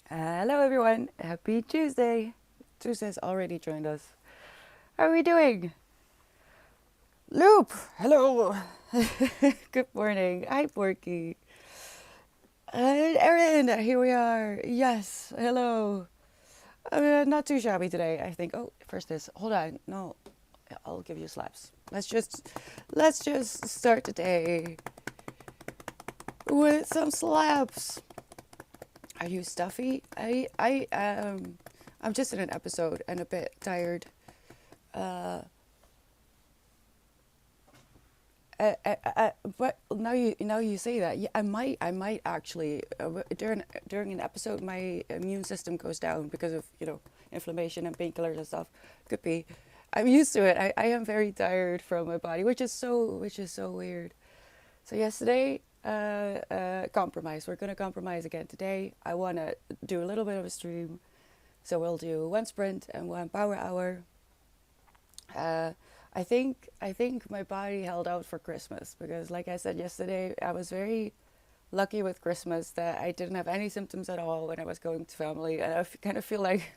Hello, everyone. Happy Tuesday. Tuesday's already joined us. How are we doing? Loop, hello. Good morning. Hi, Porky. Erin, here we are. Yes, hello. Not too shabby today, I think. Oh, first this. Hold on. No, I'll give you slaps. Let's just start the day with some slaps. Are you stuffy? I'm just in an episode and a bit tired. Uh, but now you say that, yeah, I might actually during an episode my immune system goes down because of inflammation and painkillers and stuff. Could be. I'm used to it. I am very tired from my body, which is so weird. So yesterday, compromise. We're gonna compromise again today. I wanna do a little bit of a stream, so we'll do one sprint and one power hour. Uh, I think my body held out for Christmas because, like I said yesterday, I was very lucky with Christmas that I didn't have any symptoms at all when I was going to family, and kind of feel like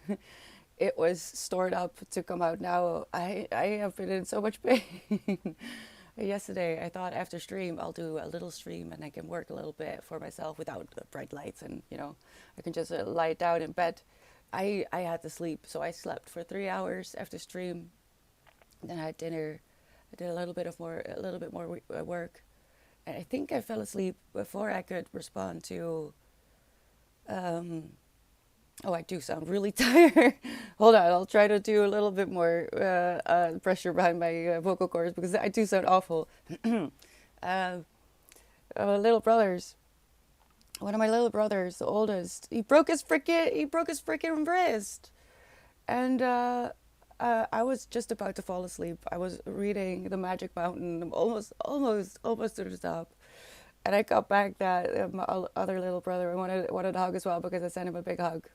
it was stored up to come out now. I have been in so much pain. Yesterday, I thought after stream I'll do a little stream and I can work a little bit for myself without the bright lights, and I can just lie down in bed. I had to sleep, so I slept for 3 hours after stream. Then I had dinner. I did a little bit more work, and I think I fell asleep before I could respond to. Um, oh, I do sound really tired. Hold on, I'll try to do a little bit more pressure behind my vocal cords because I do sound awful. uh, Little brothers. One of my little brothers, the oldest, he broke his freaking wrist, and I was just about to fall asleep. I was reading The Magic Mountain, almost to the top, and I got back that my other little brother wanted a hug as well because I sent him a big hug.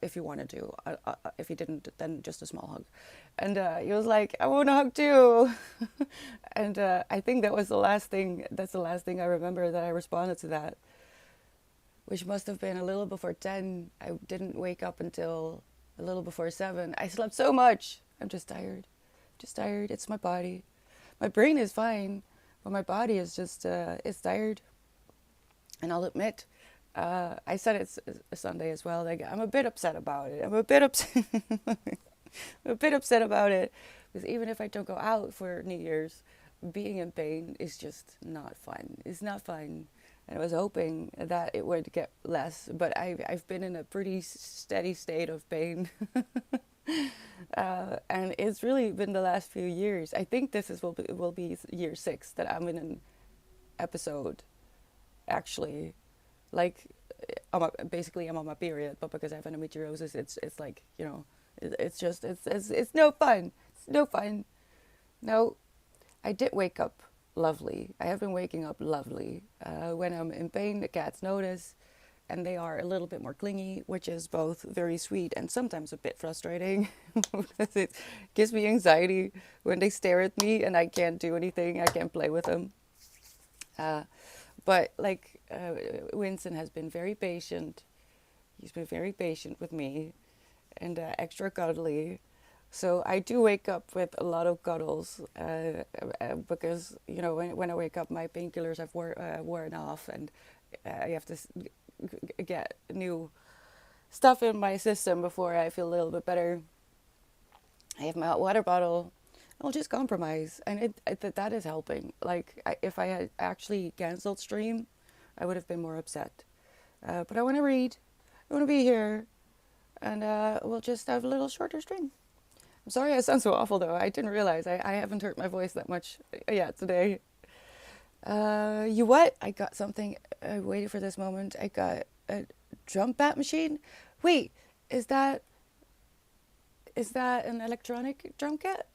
If you wanted to, if he didn't, then just a small hug. And he was like, "I want a hug too," and I think that was the last thing. That's the last thing I remember that I responded to that, which must have been a little before 10. I didn't wake up until a little before 7. I slept so much. I'm just tired. Just tired. It's my body. My brain is fine, but my body is just it's tired. And I'll admit, I said it's a Sunday as well. Like, I'm a bit upset about it. I'm a bit upset. I'm a bit upset about it because even if I don't go out for New Year's, being in pain is just not fun. It's not fun. And I was hoping that it would get less, but I've been in a pretty steady state of pain. And it's really been the last few years. I think this will be year 6 that I'm in an episode, actually. Like, basically I'm on my period, but because I have endometriosis, it's like, it's no fun. It's no fun. No, I did wake up lovely. I have been waking up lovely. When I'm in pain, the cats notice, and they are a little bit more clingy, which is both very sweet and sometimes a bit frustrating because it gives me anxiety when they stare at me and I can't do anything. I can't play with them. Uh, but like Winston has been very patient. He's been very patient with me and extra cuddly. So I do wake up with a lot of cuddles because when I wake up, my painkillers have worn off, and I have to get new stuff in my system before I feel a little bit better. I have my hot water bottle. I'll just compromise, and that is helping. Like, if I had actually cancelled stream, I would have been more upset. But I want to read. I want to be here, and we'll just have a little shorter stream. I'm sorry I sound so awful though. I didn't realize I haven't heard my voice that much yet today. You what? I got something. I waited for this moment. I got a drum bat machine. Wait, is that an electronic drum kit?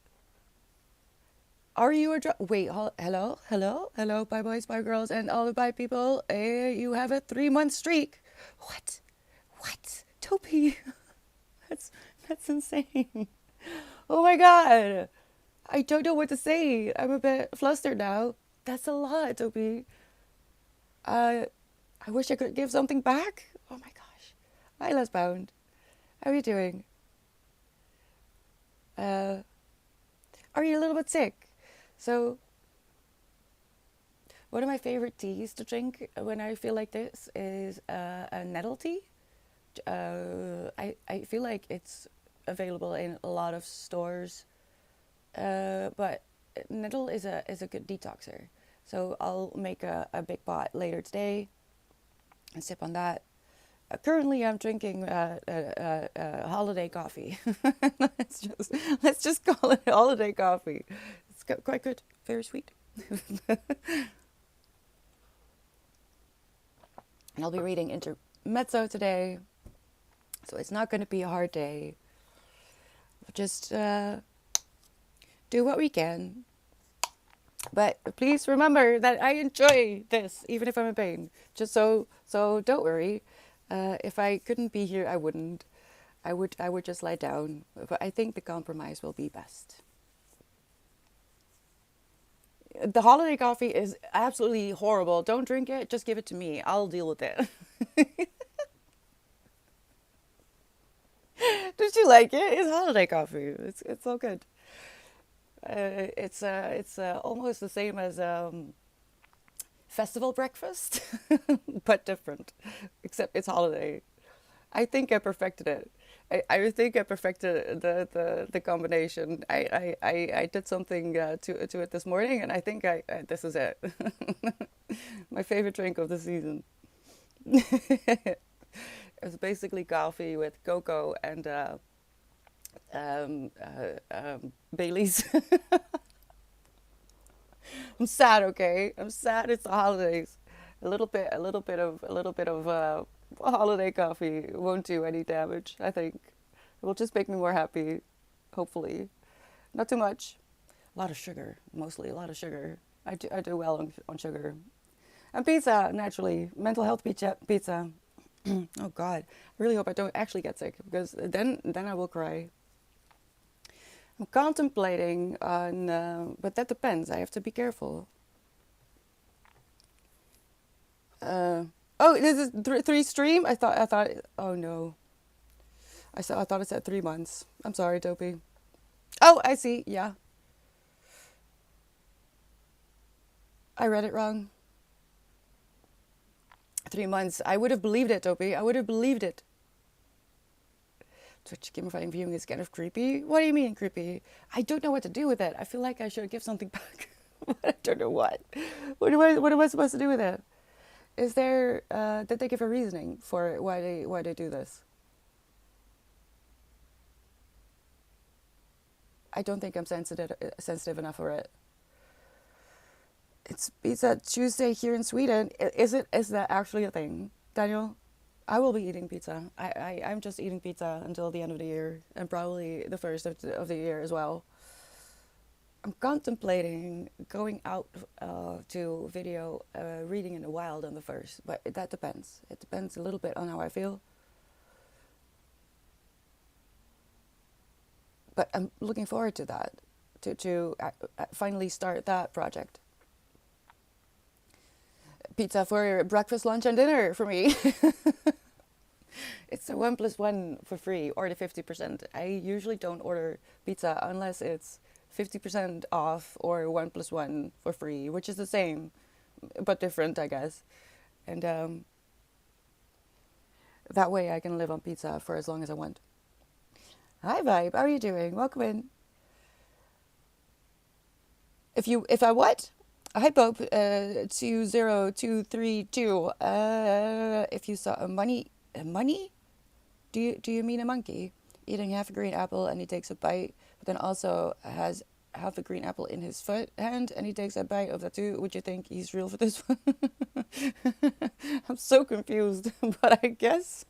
Are you a drum? Wait, hello, hello, hello, bye boys, bye girls, and all the bye people. You have a 3-month streak. What? What? Toby, that's insane. Oh my god. I don't know what to say. I'm a bit flustered now. That's a lot, Toby. Uh, I wish I could give something back. Oh my gosh. Hi, Les Bound. How are you doing? Uh, are you a little bit sick? So, one of my favorite teas to drink when I feel like this is a nettle tea. I feel like it's available in a lot of stores, but nettle is a good detoxer. So I'll make a big pot later today and sip on that. Currently, I'm drinking holiday coffee. Let's just call it holiday coffee. It's quite good, very sweet. And I'll be reading Intermezzo today, so it's not going to be a hard day. Just do what we can. But please remember that I enjoy this, even if I'm in pain. Just so don't worry. If I couldn't be here, I wouldn't. I would just lie down. But I think the compromise will be best. The holiday coffee is absolutely horrible. Don't drink it. Just give it to me. I'll deal with it. Did you like it? It's holiday coffee. It's all good. It's almost the same as festival breakfast, but different. Except it's holiday. I think I perfected it. I think I perfected the combination. I did something to it this morning, and I think this is it. My favorite drink of the season. It's basically coffee with cocoa and Bailey's. I'm sad, okay? I'm sad. It's the holidays. A little bit of holiday coffee won't do any damage. I think it will just make me more happy. Hopefully, not too much. A lot of sugar, mostly a lot of sugar. I do well on sugar. And pizza, naturally, mental health pizza. Oh God, I really hope I don't actually get sick because then I will cry. I'm contemplating on, but that depends. I have to be careful. Uh, oh, this is three stream. I thought. Oh no, I thought it said 3 months. I'm sorry, Dopey. Oh, I see. Yeah, I read it wrong. 3 months. I would have believed it, Dopey. I would have believed it. Twitch gamifying viewing is kind of creepy. What do you mean creepy? I don't know what to do with it. I feel like I should give something back. But I don't know what. What am I supposed to do with it? Is there did they give a reasoning for why they do this? I don't think I'm sensitive enough for it. It's Pizza Tuesday here in Sweden. Is that actually a thing, Daniel? I will be eating pizza. I'm just eating pizza until the end of the year and probably the first of the year as well. I'm contemplating going out to video reading in the wild on the first, but that depends. It depends a little bit on how I feel. But I'm looking forward to that, to finally start that project. Pizza for breakfast, lunch, and dinner for me. It's a 1+1 for free or the 50%. I usually don't order pizza unless it's 50% off or 1+1 for free, which is the same but different, I guess. And that way I can live on pizza for as long as I want. Hi, Vibe. How are you doing? Welcome in. If I what? Hi, Pope. 20232. If you saw a money? Do you mean a monkey eating half a green apple and he takes a bite, but then also has half a green apple in his foot hand and he takes a bite of that too? Would you think he's real for this one? I'm so confused, but I guess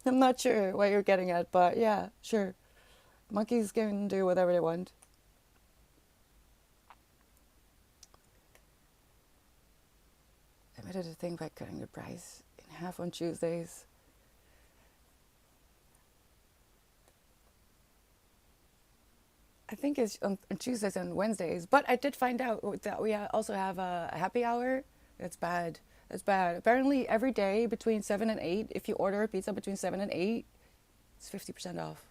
I'm not sure what you're getting at, but yeah, sure. Monkeys can do whatever they want. I made it a thing by cutting the price in half on Tuesdays. I think it's on Tuesdays and Wednesdays, but I did find out that we also have a happy hour. That's bad. It's bad. Apparently, every day between 7 and 8, if you order a pizza between 7 and 8, it's 50% off.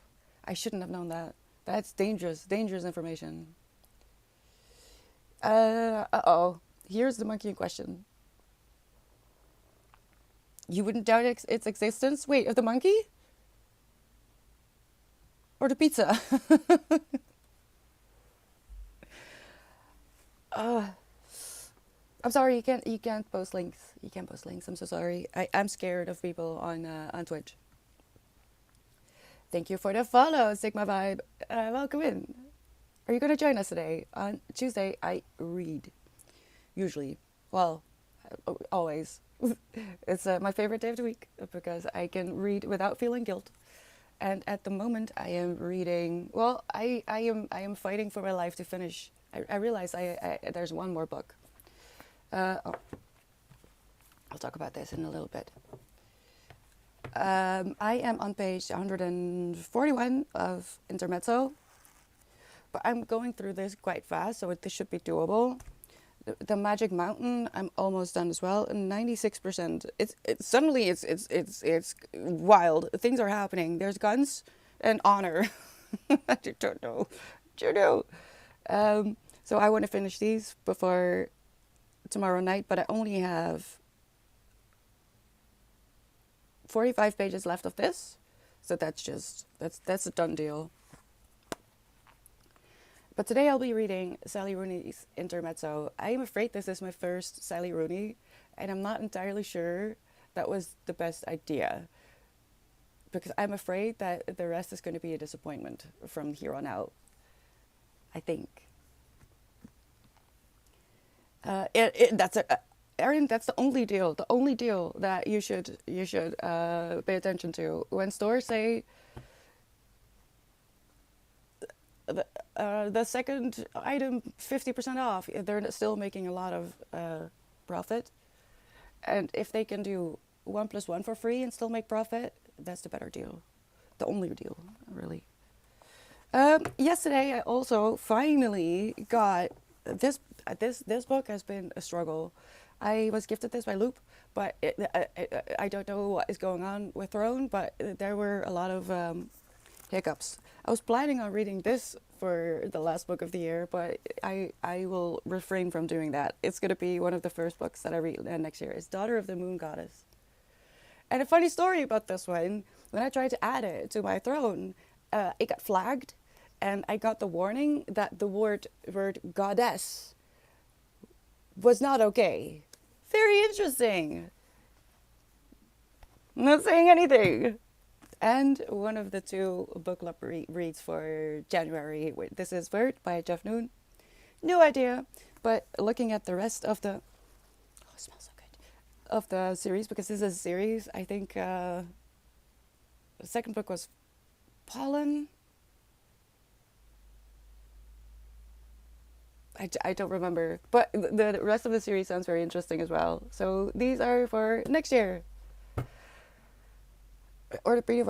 I shouldn't have known that. That's dangerous, dangerous information. Uh-oh. Here's the monkey in question. You wouldn't doubt its existence? Wait, of the monkey? Or the pizza? uh, I'm sorry, you can't post links. You can't post links. I'm so sorry. I'm scared of people on Twitch. Thank you for the follow, Sigma Vibe. Welcome in. Are you going to join us today? On Tuesday, I read. Usually. Well, always. It's my favorite day of the week because I can read without feeling guilt. And at the moment, I am reading. Well, I am fighting for my life to finish. I realize there's one more book. I'll talk about this in a little bit. I am on page 141 of Intermezzo, but I'm going through this quite fast, so this should be doable. The Magic Mountain, I'm almost done as well. 96%. It's wild. Things are happening. There's guns and honor. I don't know. Do you know? So I want to finish these before tomorrow night, but I only have 45 pages left of this. So that's a done deal. But today I'll be reading Sally Rooney's Intermezzo. I am afraid this is my first Sally Rooney, and I'm not entirely sure that was the best idea. Because I'm afraid that the rest is going to be a disappointment from here on out. I think. Erin, that's the only deal that you should pay attention to. When stores say the second item 50% off, they're still making a lot of profit. And if they can do 1 + 1 for free and still make profit, that's the better deal. The only deal, really. Yesterday I also finally got this book has been a struggle. I was gifted this by Loop, but I don't know what is going on with Throne, but there were a lot of hiccups. I was planning on reading this for the last book of the year, but I will refrain from doing that. It's going to be one of the first books that I read next year. It's Daughter of the Moon Goddess. And a funny story about this one, when I tried to add it to my Throne, it got flagged, and I got the warning that the word goddess was not okay. Very interesting. Not saying anything. And one of the two book club reads for January. This is Word by Jeff Noon. No idea. But looking at the rest of the... Oh, it smells so good. Of the series, because this is a series, I think the second book was Pollen. I don't remember. But the rest of the series sounds very interesting as well. So these are for next year. Ordered pizza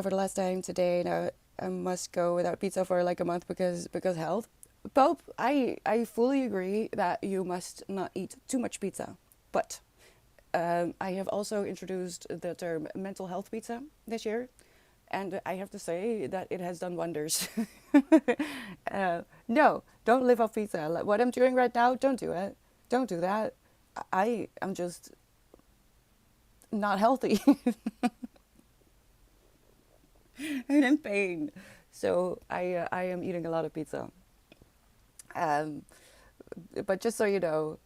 for the last time today. Now I must go without pizza for like a month because health. Pope, I fully agree that you must not eat too much pizza. But I have also introduced the term mental health pizza this year. And I have to say that it has done wonders. No, don't live off pizza. Like what I'm doing right now, don't do it. Don't do that. I am just not healthy. And in pain. So I am eating a lot of pizza. But just so you know,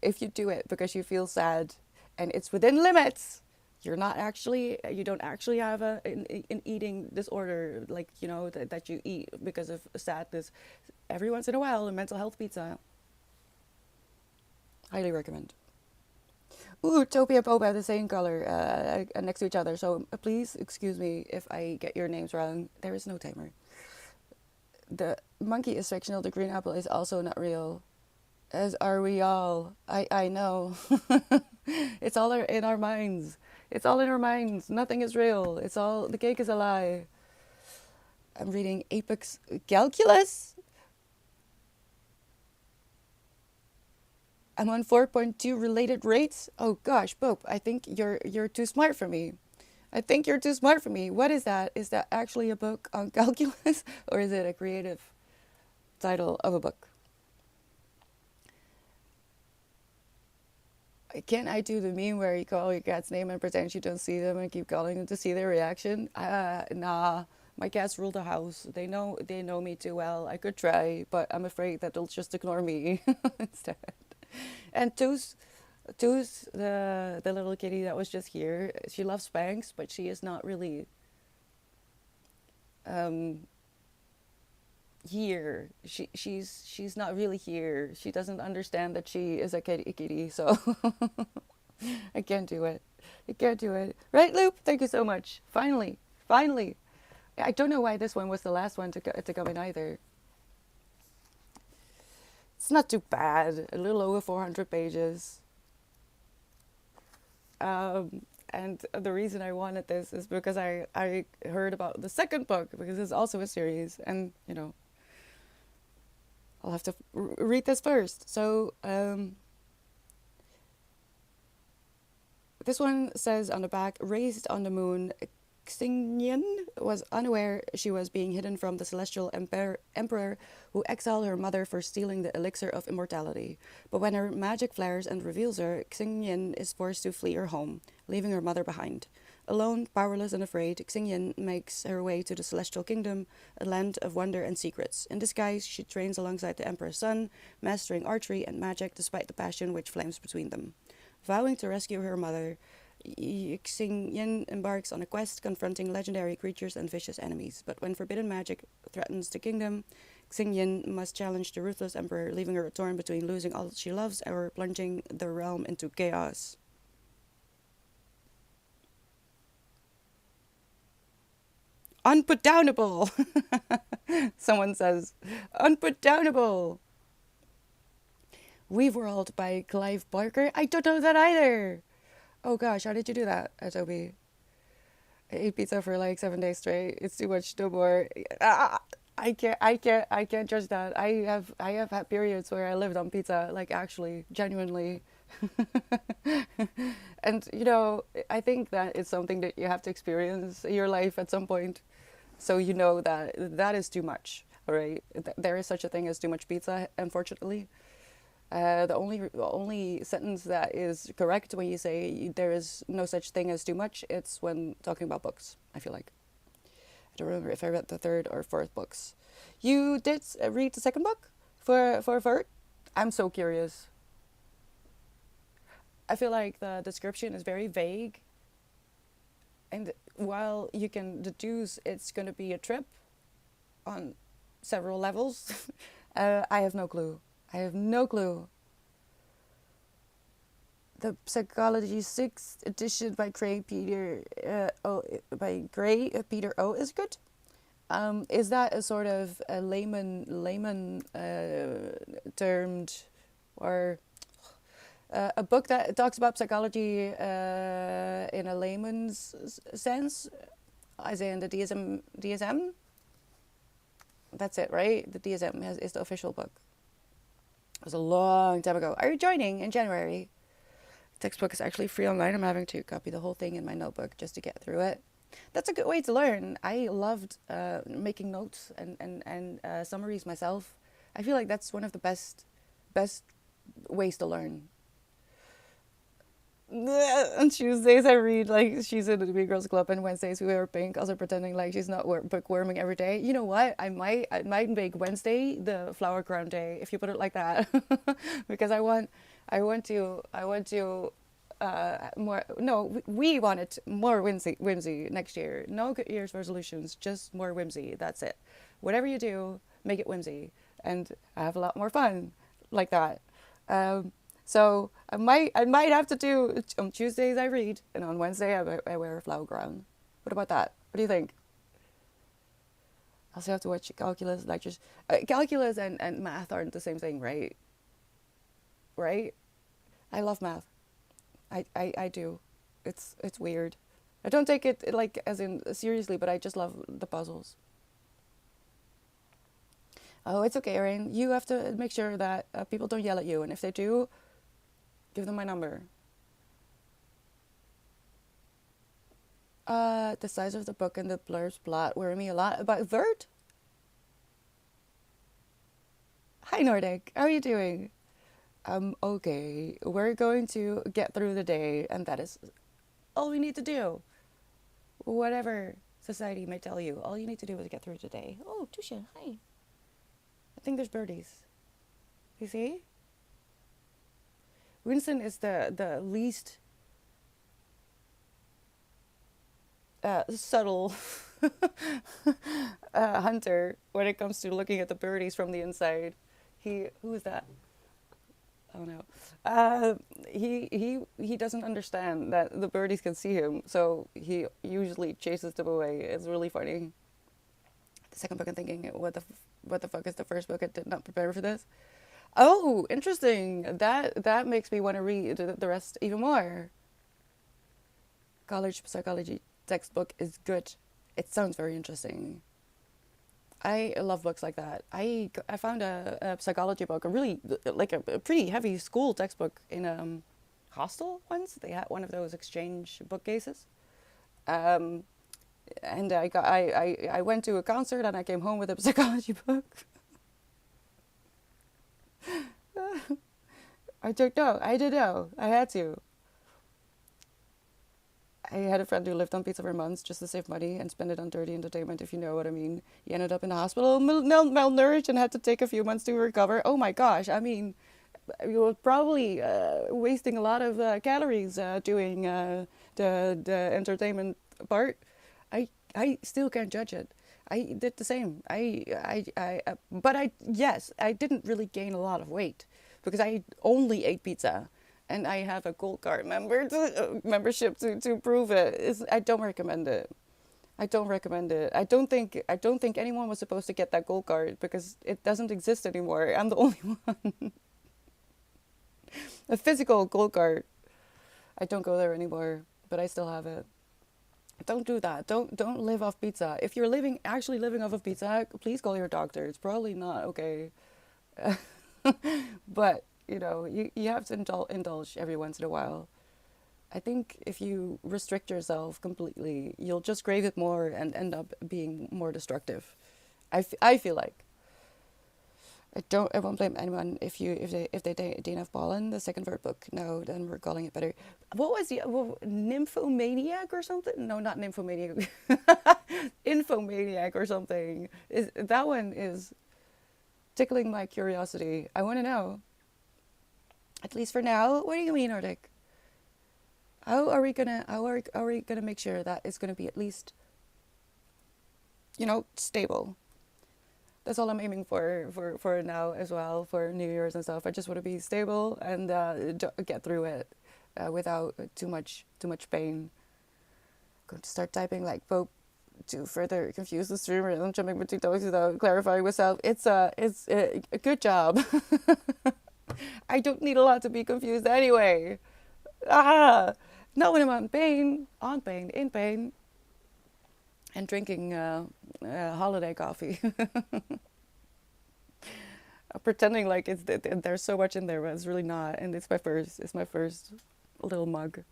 if you do it because you feel sad and it's within limits, you don't actually have an eating disorder, like, you know, that you eat because of sadness. Every once in a while, a mental health pizza. Highly recommend. Ooh, Toby and Pope have the same color next to each other, so please excuse me if I get your names wrong. There is no timer. The monkey is fictional, the green apple is also not real. As are we all. I know. It's all in our minds. It's all in our minds. Nothing is real. It's all, the cake is a lie. I'm reading Apex Calculus. I'm on 4.2 related rates. Oh gosh, Pope, I think you're too smart for me. I think you're too smart for me. What is that? Is that actually a book on calculus or is it a creative title of a book? Can't I do the meme where you call your cat's name and pretend you don't see them and keep calling them to see their reaction? Nah, my cats rule the house. They know me too well. I could try, but I'm afraid that they'll just ignore me instead. And Toos, the little kitty that was just here, she loves Spanx, but she is not really um here. She's not really here. She doesn't understand that she is a kitty, so I can't do it. I can't do it. Right, Loop? Thank you so much. Finally, finally. I don't know why this one was the last one to come in either. It's not too bad. A little over 400 pages. And the reason I wanted this is because I heard about the second book, because it's also a series, and I'll have to read this first. So this one says on the back, raised on the moon, Xingyin was unaware she was being hidden from the celestial emperor who exiled her mother for stealing the elixir of immortality. But when her magic flares and reveals her, Xingyin is forced to flee her home, leaving her mother behind. Alone, powerless and afraid, Xingyin makes her way to the celestial kingdom, a land of wonder and secrets. In disguise, she trains alongside the emperor's son, mastering archery and magic despite the passion which flames between them. Vowing to rescue her mother, Xingyin embarks on a quest confronting legendary creatures and vicious enemies. But when forbidden magic threatens the kingdom, Xingyin must challenge the ruthless emperor, leaving her torn between losing all she loves or plunging the realm into chaos. Unputdownable! Someone says, unputdownable! Weave World by Clive Barker. I don't know that either! Oh gosh, how did you do that, Adobe? I ate pizza for like 7 days straight. It's too much, no more. I can't judge that. I have had periods where I lived on pizza, like actually, genuinely. And I think that it's something that you have to experience in your life at some point, so you know that that is too much. All right, there is such a thing as too much pizza, unfortunately. The only sentence that is correct when you say there is no such thing as too much, it's when talking about books. I feel like I don't remember if I read the third or fourth books. You did read the second book for Vert? I'm so curious. I feel like the description is very vague, and while you can deduce it's going to be a trip on several levels, I have no clue. I have no clue. The Psychology 6th edition by Gray Peter Peter O is good. Is that a sort of a layman termed, or a book that talks about psychology in a layman's sense, as in the DSM? That's it, right? The DSM is the official book. It was a long time ago. Are you joining in January? Textbook is actually free online. I'm having to copy the whole thing in my notebook just to get through it. That's a good way to learn. I loved making notes and summaries myself. I feel like that's one of the best ways to learn. On Tuesdays I read like She's in the Big Girls Club, and Wednesdays we wear pink, also pretending like she's not bookworming every day. You know what? I might make Wednesday the flower crown day, if you put it like that, because I want to more. No, we want it more whimsy next year. No good year's resolutions, just more whimsy. That's it. Whatever you do, make it whimsy, and have a lot more fun like that. So I might have to do, on Tuesdays I read, and on Wednesday I wear a flower crown. What about that? What do you think? I also have to watch calculus lectures. Calculus and math aren't the same thing, right? Right? I love math. I do. It's weird. I don't take it like as in seriously, but I just love the puzzles. Oh, it's okay, Erin. You have to make sure that people don't yell at you, and if they do, Give them my number. The size of the book and the blurb's plot worry me a lot. About Vert? Hi, Nordic. How are you doing? Okay. We're going to get through the day, and that is all we need to do. Whatever society may tell you, all you need to do is get through the day. Oh, Tusha, hi. I think there's birdies. You see? Winston is the least subtle hunter when it comes to looking at the birdies from the inside. Who is that? Oh no. He doesn't understand that the birdies can see him, so he usually chases them away. It's really funny. The second book, I'm thinking, what the fuck is the first book? I did not prepare for this. Oh, interesting. That makes me want to read the rest even more. College psychology textbook is good. It sounds very interesting. I love books like that. I found a psychology book, a really like a pretty heavy school textbook in hostel once. They had one of those exchange bookcases. Um, and I went to a concert and I came home with a psychology book. I don't know. I don't know. I had to. I had a friend who lived on pizza for months just to save money and spend it on dirty entertainment, if you know what I mean. He ended up in the hospital, malnourished, and had to take a few months to recover. Oh my gosh, I mean, you were probably wasting a lot of calories doing the entertainment part. I still can't judge it. I did the same. But yes, I didn't really gain a lot of weight because I only ate pizza, and I have a gold card membership to prove it. I don't recommend it. I don't recommend it. I don't think anyone was supposed to get that gold card because it doesn't exist anymore. I'm the only one. A physical gold card. I don't go there anymore, but I still have it. Don't do that. Don't live off pizza. If you're actually living off of pizza, please call your doctor. It's probably not okay. But you have to indulge every once in a while. I think if you restrict yourself completely, you'll just crave it more and end up being more destructive. I feel like. I won't blame anyone if they didn't have pollen. The second third book, no, then we're calling it better. What was the nymphomaniac or something? No, not nymphomaniac. Infomaniac or something. Is that one is tickling my curiosity. I want to know. At least for now. What do you mean, Arctic? How are we gonna make sure that it's gonna be at least stable? That's all I'm aiming for now as well for New Year's and stuff. I just want to be stable and get through it without too much pain. I'm going to start typing like Pope to further confuse the streamer and jumping between topics without clarifying myself. It's a good job. I don't need a lot to be confused anyway. Ah, not when I'm on pain, in pain, and drinking holiday coffee. Pretending like there's so much in there, but it's really not. And it's my first little mug.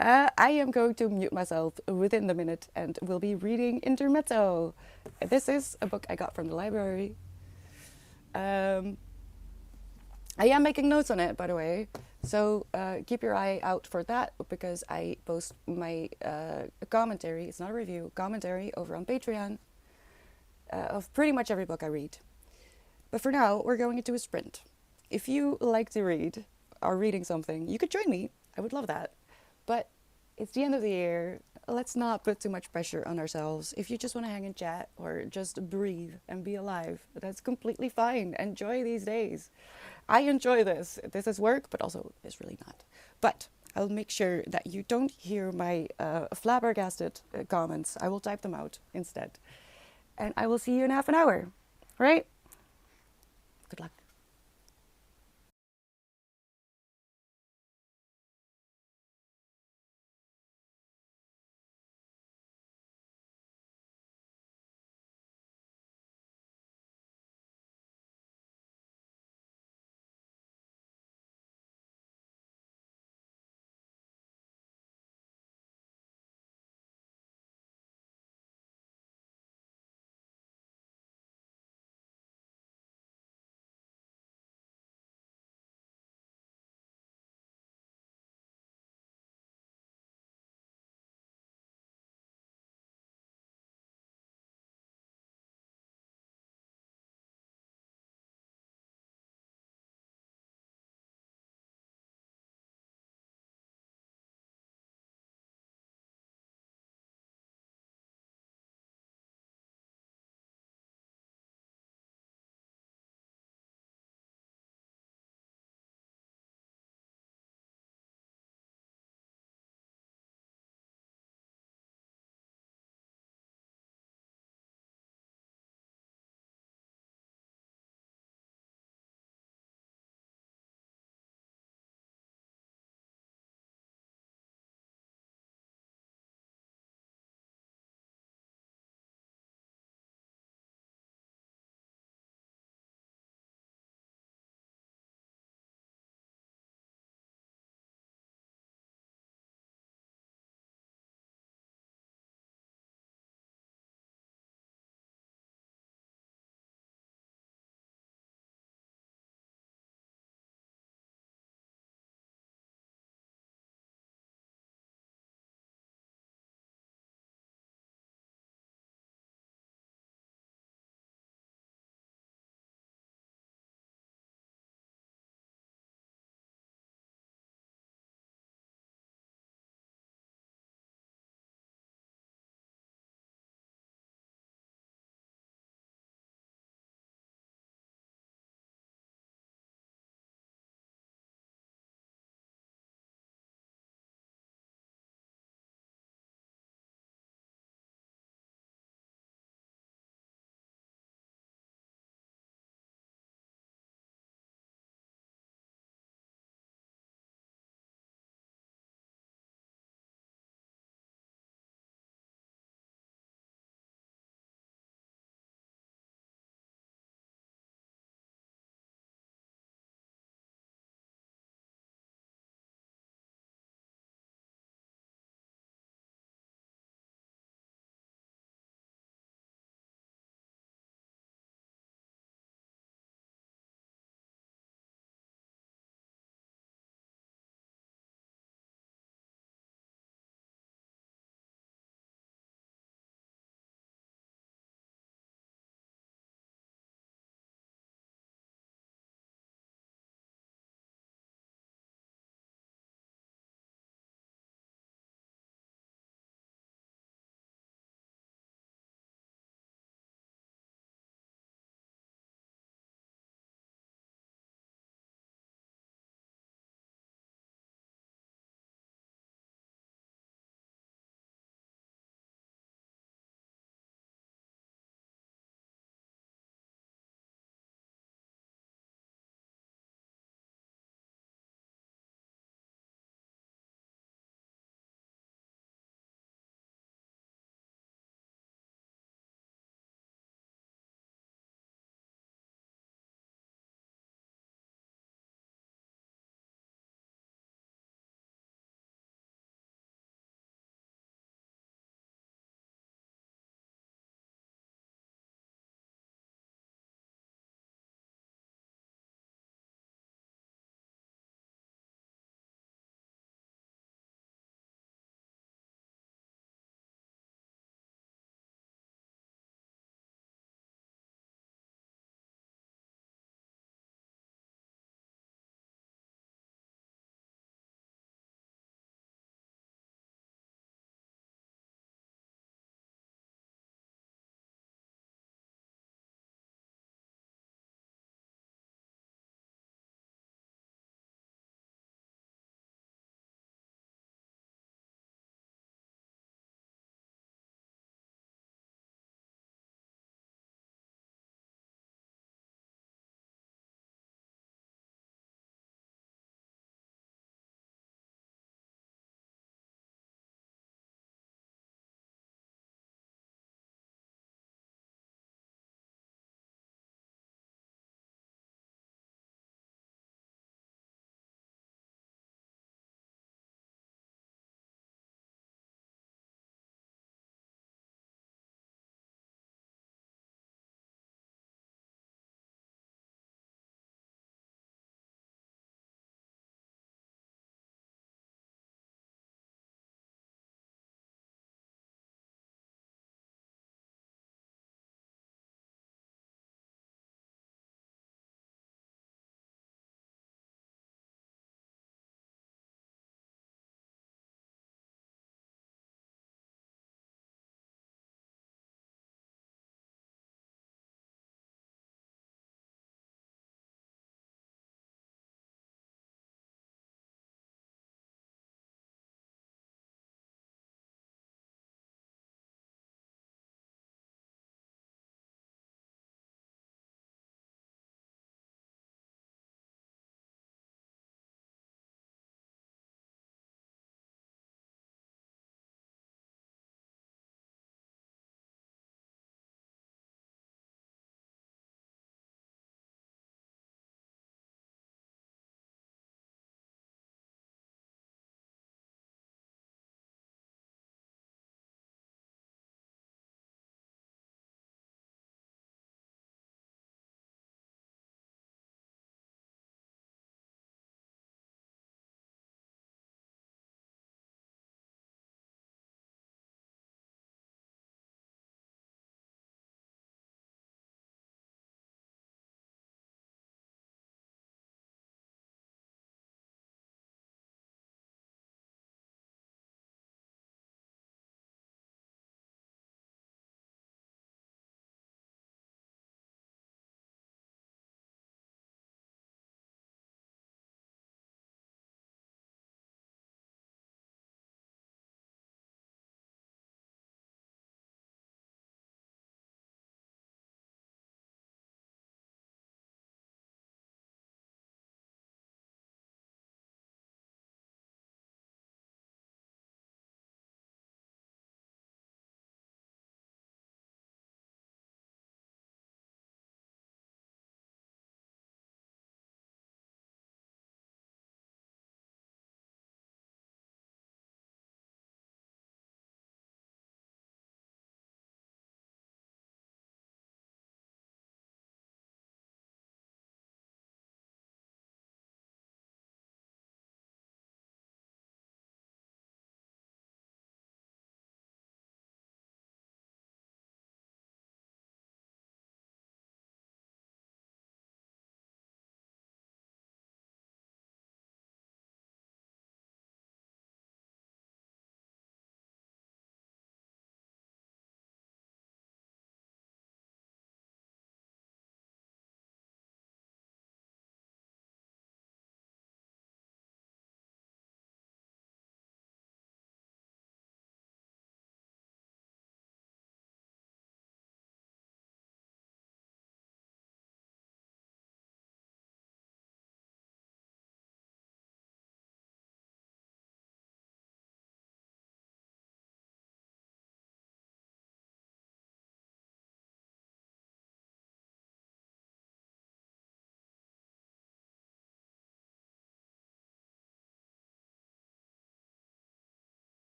I am going to mute myself within the minute and will be reading Intermezzo. This is a book I got from the library. Um, I am making notes on it, by the way. So keep your eye out for that because I post my commentary. It's not a review, commentary over on Patreon of pretty much every book I read. But for now, we're going into a sprint. If you like to read or reading something, you could join me. I would love that. But it's the end of the year. Let's not put too much pressure on ourselves. If you just want to hang and chat or just breathe and be alive, that's completely fine. Enjoy these days. I enjoy this. This is work, but also it's really not. But I'll make sure that you don't hear my flabbergasted comments. I will type them out instead. And I will see you in half an hour. Right? Good luck.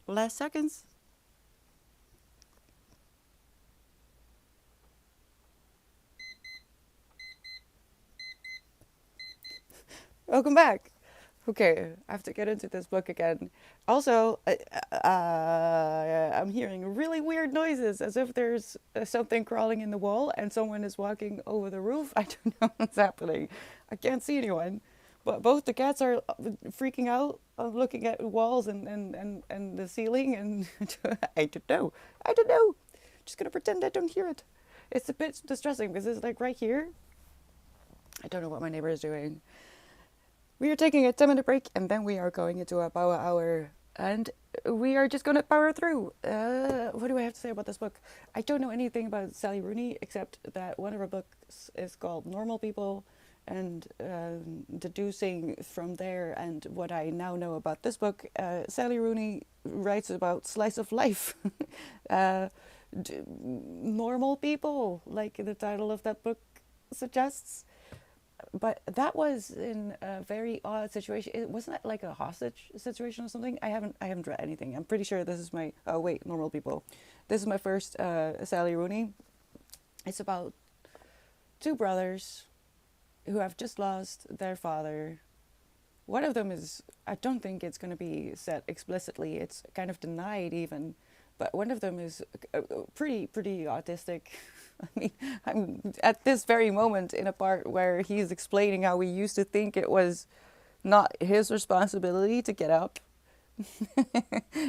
Last seconds. Welcome back. Okay, I have to get into this book again. Also, I'm hearing really weird noises as if there's something crawling in the wall and someone is walking over the roof. I don't know what's happening. I can't see anyone. But both the cats are freaking out, looking at walls and the ceiling, and I don't know. I don't know. Just gonna pretend I don't hear it. It's a bit distressing because it's like right here. I don't know what my neighbor is doing. We are taking a 10-minute break and then we are going into a power hour. And we are just going to power through. What do I have to say about this book? I don't know anything about Sally Rooney except that one of her books is called Normal People. And deducing from there and what I now know about this book, Sally Rooney writes about slice of life. uh, Normal people, like the title of that book suggests. But that was in a very odd situation. It wasn't that like a hostage situation or something. I haven't read anything. I'm pretty sure this is my Normal People. This is my first Sally Rooney. It's about two brothers who have just lost their father. One of them is, I don't think it's going to be said explicitly. It's kind of denied even, but one of them is pretty autistic. I mean, I'm at this very moment in a part where he's explaining how we used to think it was not his responsibility to get up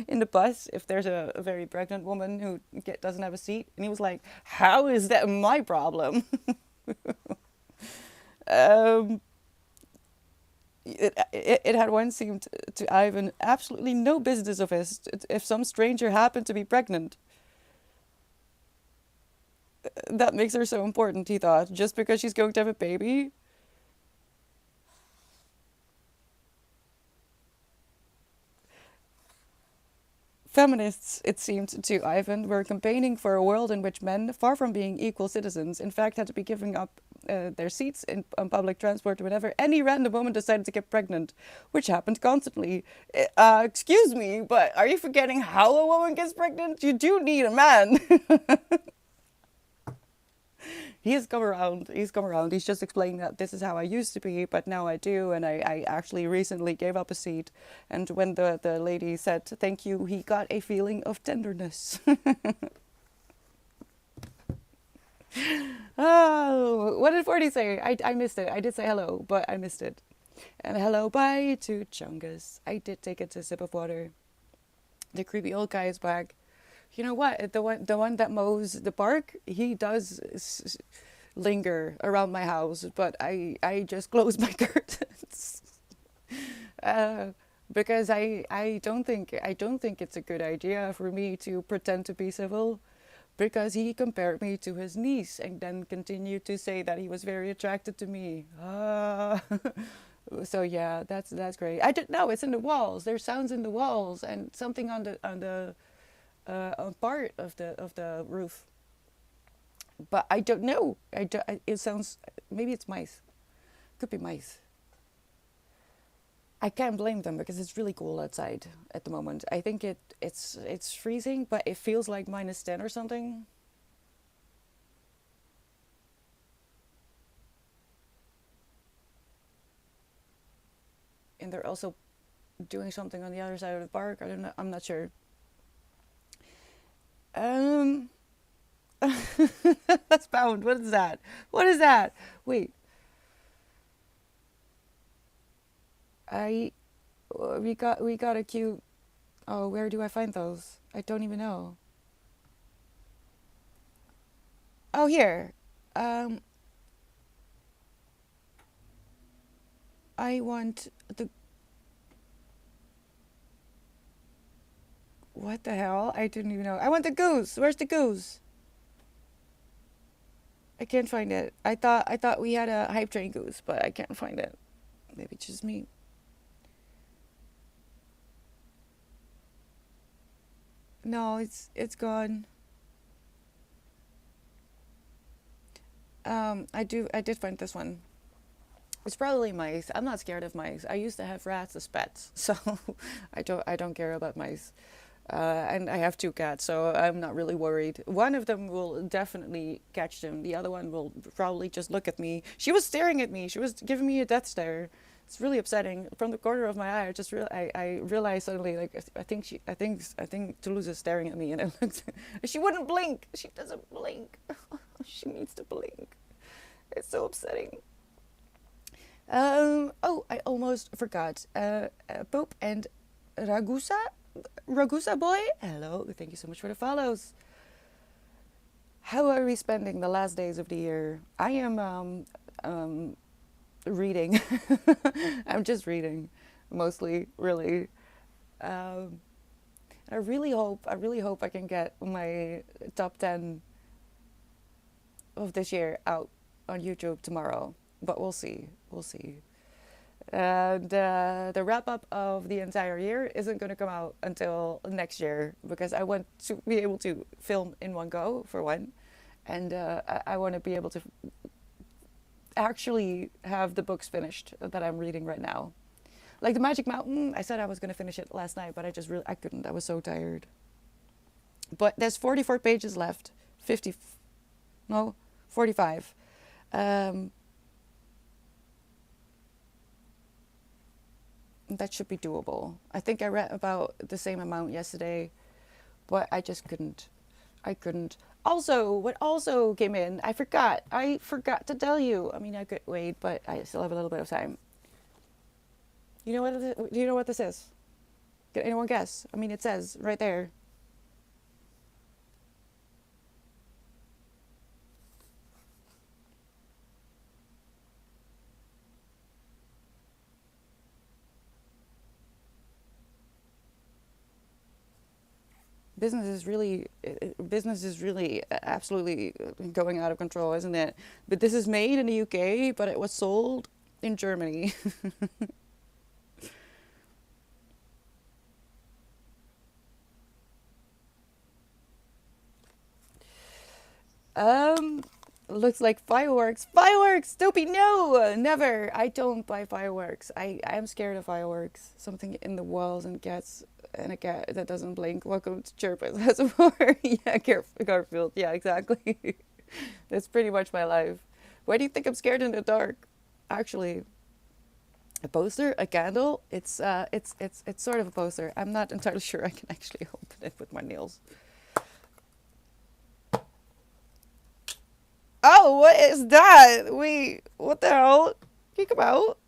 in the bus if there's a very pregnant woman who doesn't have a seat. And he was like, how is that my problem? um, it had once seemed to Ivan absolutely no business of his if some stranger happened to be pregnant. That makes her so important, he thought, just because she's going to have a baby. Feminists, it seemed to Ivan, were campaigning for a world in which men, far from being equal citizens, in fact had to be giving up their seats on public transport whenever any random woman decided to get pregnant, which happened constantly. Excuse me, but are you forgetting how a woman gets pregnant? You do need a man. He's come around. He's come around. He's just explaining that this is how I used to be, but now I do. And I actually recently gave up a seat. And when the lady said thank you, he got a feeling of tenderness. Oh, what did 40 say? I missed it. I did say hello, but I missed it. And hello, bye to Chungus. I did take it to a sip of water. The creepy old guy is back. You know what? The one that mows the park, he does linger around my house, but I just close my curtains. uh, because I don't think it's a good idea for me to pretend to be civil, because he compared me to his niece and then continued to say that he was very attracted to me. So yeah, that's great. I don't know. It's in the walls. There's sounds in the walls and something on part of the roof, but I don't know. It sounds, maybe it's mice. Could be mice. I can't blame them because it's really cool outside at the moment. I think it's freezing, but it feels like -10 or something. And they're also doing something on the other side of the park. I don't know. I'm not sure. Um, that's bound. What is that? What is that? Wait, I we got a cute. Oh, where do I find those? I don't even know. Oh, here. Um, I want the. What the hell? I didn't even know. I want the goose. Where's the goose? I can't find it. I thought we had a hype train goose, but I can't find it. Maybe it's just me. No, it's gone. I did find this one. It's probably mice. I'm not scared of mice. I used to have rats as pets, so I don't care about mice. And I have two cats, so I'm not really worried. One of them will definitely catch them. The other one will probably just look at me. She was staring at me. She was giving me a death stare. It's really upsetting. From the corner of my eye, I realized suddenly, like, I think Toulouse is staring at me, and I looked. She wouldn't blink. She doesn't blink. She needs to blink. It's so upsetting. Oh, I almost forgot. Pope and Ragusa, Ragusa boy. Hello, thank you so much for the follows. How are we spending the last days of the year? I am reading. I'm just reading, mostly, really. Um, I really hope I can get my top 10 of this year out on YouTube tomorrow. But we'll see. We'll see. And the wrap up of the entire year isn't going to come out until next year because I want to be able to film in one go, for one. And I want to be able to actually have the books finished that I'm reading right now. Like the Magic Mountain, I said I was going to finish it last night, but I couldn't. I was so tired. But there's 44 pages left. 50, no, 45. Um, that should be doable. I think I read about the same amount yesterday, but I just couldn't. I couldn't. Also, what also came in, I forgot to tell you. I mean, I could wait, but I still have a little bit of time. Do you know what this is? Can anyone guess? I mean, it says right there. Business is really absolutely going out of control, isn't it? But this is made in the UK, but it was sold in Germany. um, Looks like fireworks. Fireworks! Dopey, no, never. I don't buy fireworks. I'm scared of fireworks. Something in the walls and cats and a cat that doesn't blink. Welcome to Chirpus Reservoir. Yeah, Garfield. Yeah, exactly. That's pretty much my life. Why do you think I'm scared in the dark? Actually, a poster, a candle. It's sort of a poster. I'm not entirely sure I can actually open it with my nails. Oh, what is that? Wait, what the hell? Can you come out?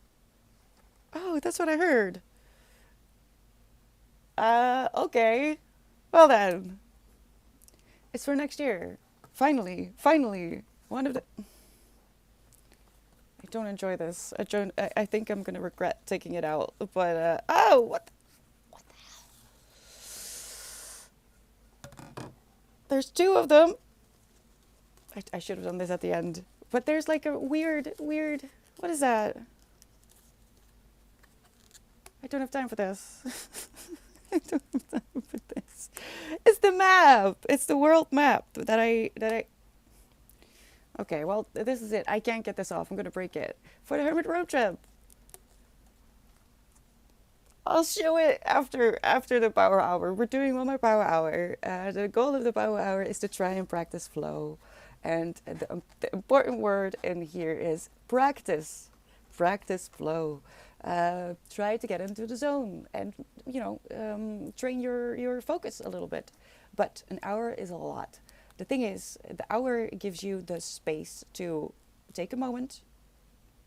Oh, that's what I heard. Okay. Well then, it's for next year. Finally, finally, one of the. I don't enjoy this. I don't. I think I'm gonna regret taking it out. But oh, what? There's two of them. I should have done this at the end. But there's like a weird. What is that? I don't have time for this. I don't have time for this. It's the map. It's the world map that I. Okay, well, this is it. I can't get this off. I'm gonna break it for the Hermit Road Trip. I'll show it after the power hour. We're doing one more power hour. The goal of the power hour is to try and practice flow, and the important word in here is practice. Practice flow. Try to get into the zone, and train your focus a little bit. But an hour is a lot. The thing is, the hour gives you the space to take a moment,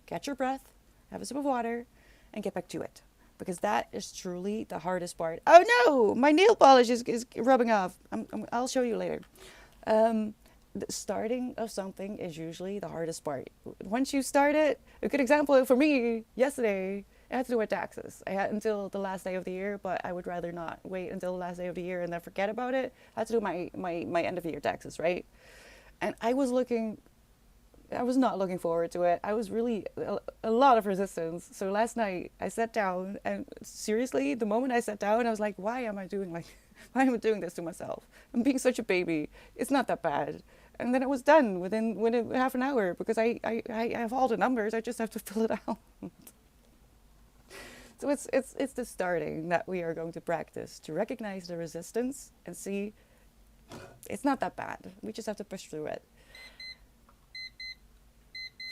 catch your breath, have a sip of water, and get back to it. Because that is truly the hardest part. Oh no, my nail polish is rubbing off. I'll show you later. The starting of something is usually the hardest part. Once you start it, a good example for me, yesterday, I had to do my taxes. I had until the last day of the year, but I would rather not wait until the last day of the year and then forget about it. I had to do my end of the year taxes, right? And I was not looking forward to it. I was really a lot of resistance. So last night I sat down, and seriously, the moment I sat down, I was like, why am I doing why am I doing this to myself? I'm being such a baby. It's not that bad. And then it was done within half an hour because I have all the numbers. I just have to fill it out. So it's the starting that we are going to practice to recognize the resistance and see it's not that bad. We just have to push through it.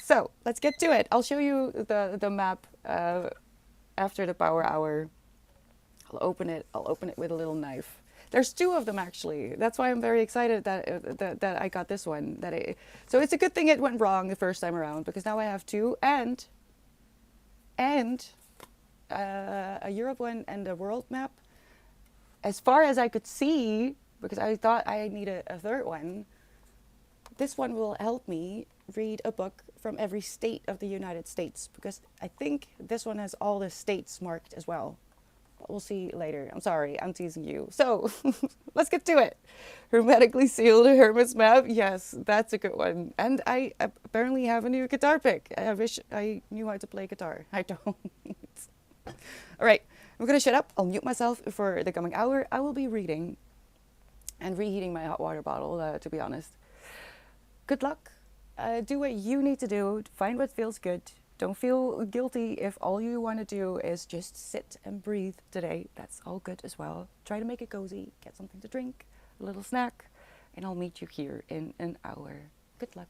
So let's get to it. I'll show you the map after the power hour. I'll open it. I'll open it with a little knife. There's two of them actually. That's why I'm very excited that I got this one. So it's a good thing it went wrong the first time around because now I have two and a Europe one and a world map. As far as I could see, because I thought I needed a third one, this one will help me read a book from every state of the United States because I think this one has all the states marked as well. But we'll see later. I'm sorry, I'm teasing you. So let's get to it. Hermetically sealed Hermes map. Yes, that's a good one. And I apparently have a new guitar pick. I wish I knew how to play guitar. I don't. All right, I'm gonna shut up. I'll mute myself for the coming hour. I will be reading and reheating my hot water bottle, to be honest. Good luck. Do what you need to do. Find what feels good. Don't feel guilty if all you want to do is just sit and breathe today. That's all good as well. Try to make it cozy. Get something to drink, a little snack, and I'll meet you here in an hour. Good luck.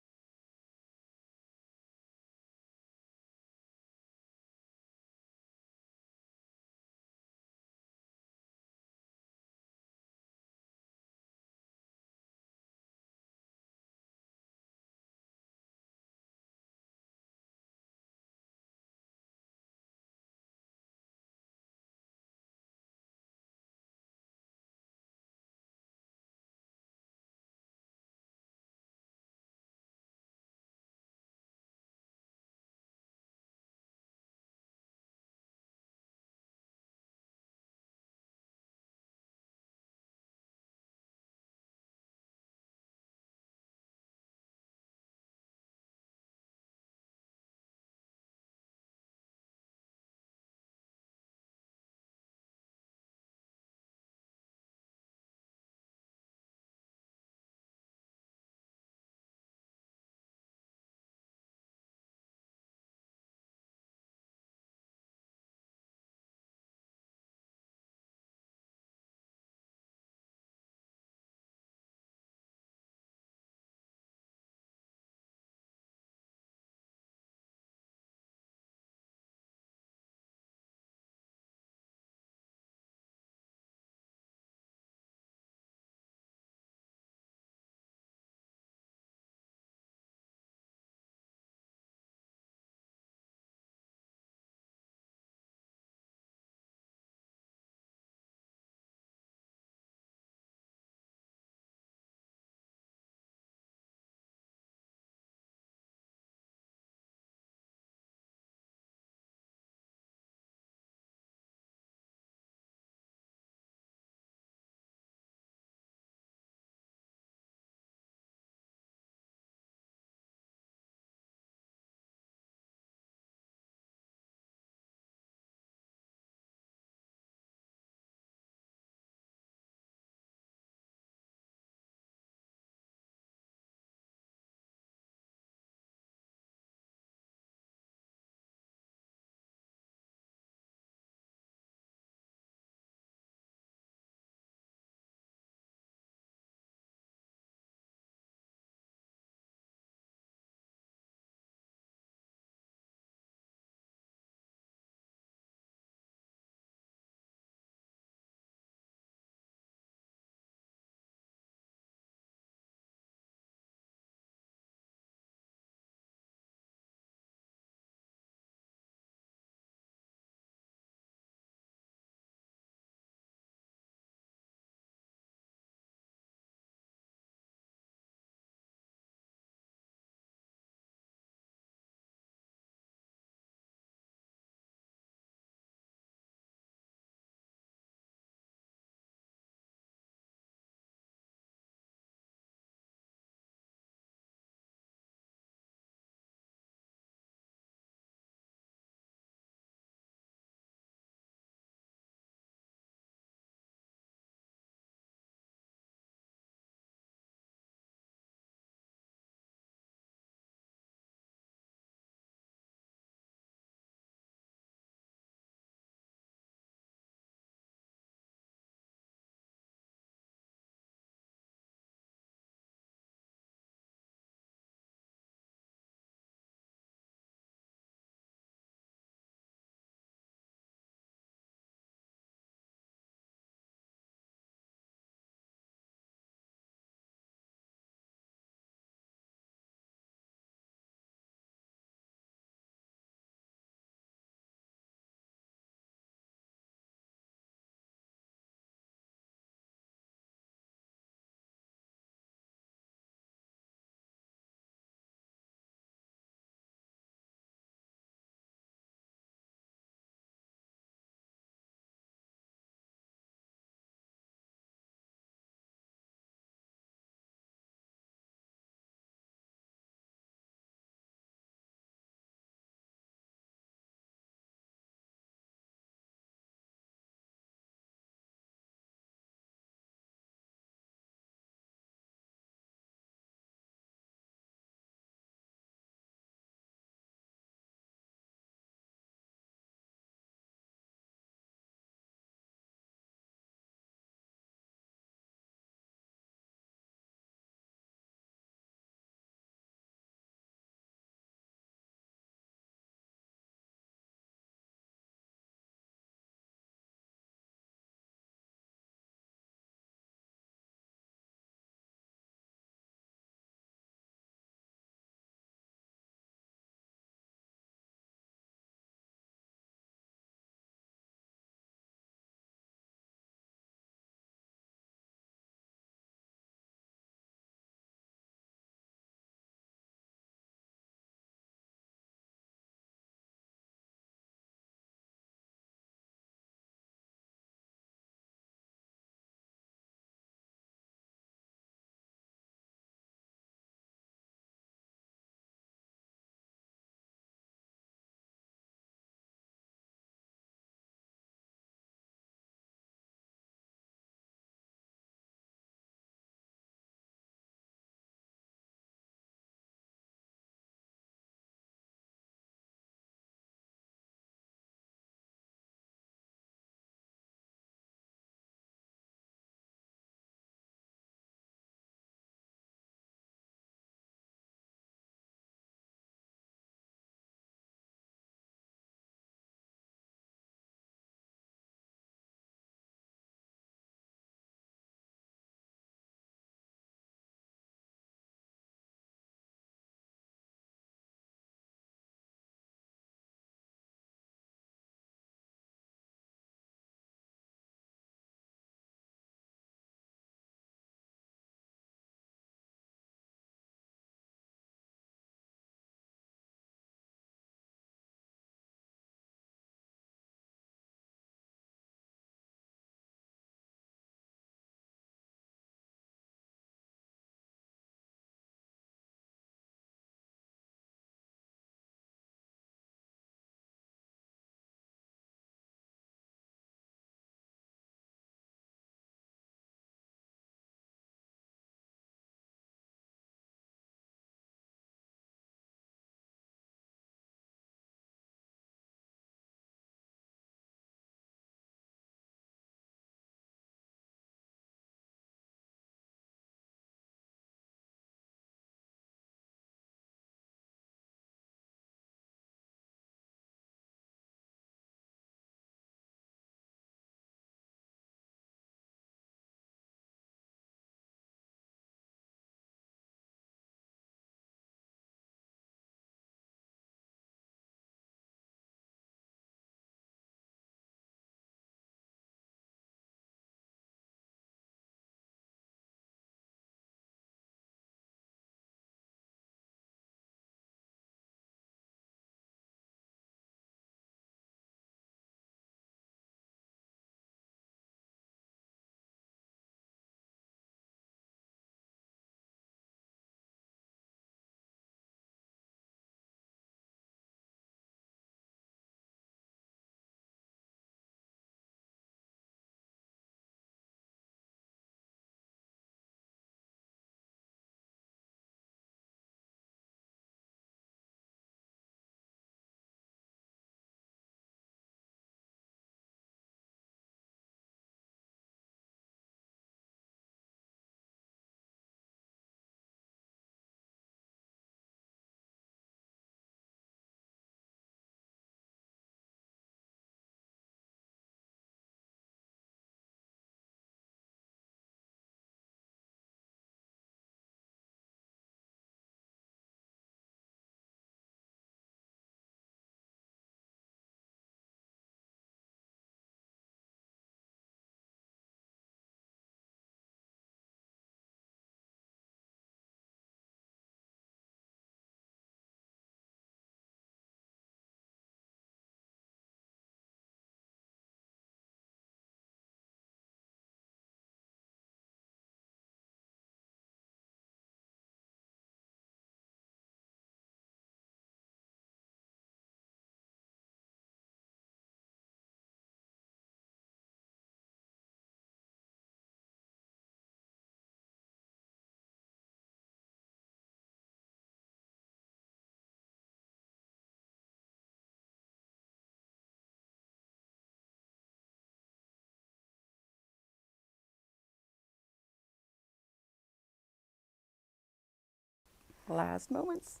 Last moments.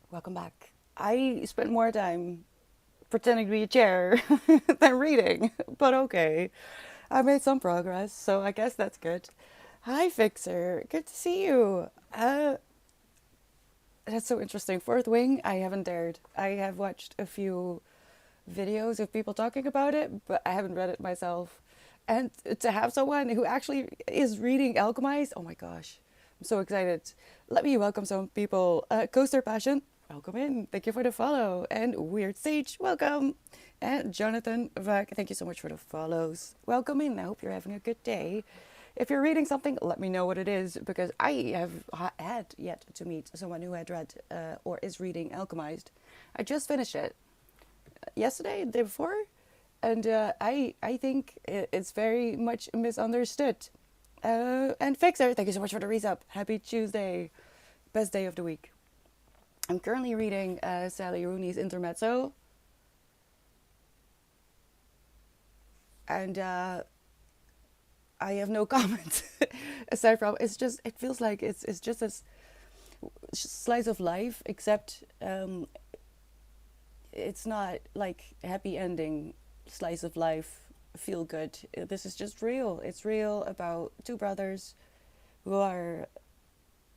Welcome back. I spent more time pretending to be a chair than reading, but okay. I made some progress, so I guess that's good. Hi, Fixer. Good to see you. That's so interesting. Fourth Wing, I haven't dared. I have watched a few videos of people talking about it, but I haven't read it myself. And to have someone who actually is reading Alchemized, oh my gosh, I'm so excited. Let me welcome some people. Coaster Passion, welcome in. Thank you for the follow. And Weird Sage, welcome. And Jonathan Vac, thank you so much for the follows. Welcome in. I hope you're having a good day. If you're reading something, let me know what it is because I have had yet to meet someone who had read or is reading Alchemized. I just finished it yesterday, the day before, and I think it's very much misunderstood. And Fixer, thank you so much for the resub. Happy Tuesday, best day of the week. I'm currently reading Sally Rooney's Intermezzo, and I have no comment aside from it feels like it's just a slice of life, except it's not like a happy ending slice of life, feel good. This is just real. It's real about two brothers who are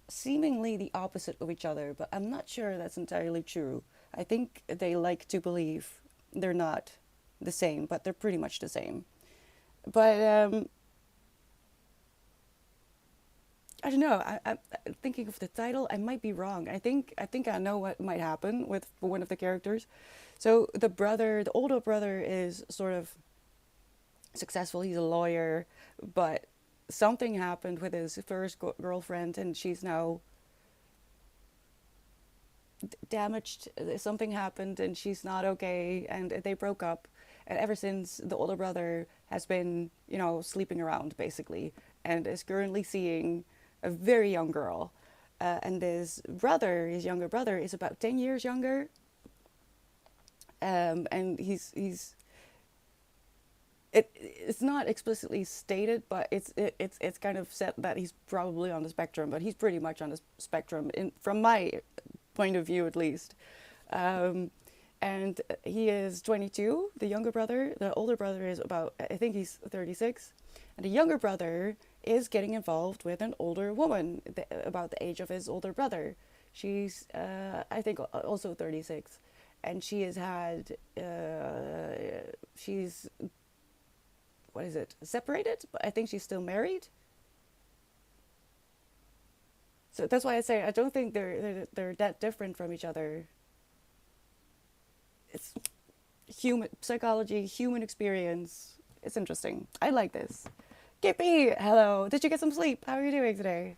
seemingly the opposite of each other, but I'm not sure that's entirely true. I think they like to believe they're not the same, but they're pretty much the same. But I don't know. I'm thinking of the title. I might be wrong. I think I know what might happen with one of the characters. So the older brother, is sort of successful. He's a lawyer, but something happened with his first girlfriend, and she's now damaged. Something happened, and she's not okay, and they broke up. And ever since, the older brother has been, sleeping around basically, and is currently seeing a very young girl. And his younger brother, is about 10 years younger. And it's not explicitly stated, but it's kind of said that he's probably on the spectrum, but he's pretty much on the spectrum from my point of view at least. And he is 22, the younger brother. The older brother is I think he's 36. And the younger brother is getting involved with an older woman about the age of his older brother. She's, I think, also 36. And she has had, she's, what is it, separated? But I think she's still married. So that's why I say I don't think they're that different from each other. It's human psychology, human experience. It's interesting. I like this. Kippy, hello. Did you get some sleep? How are you doing today?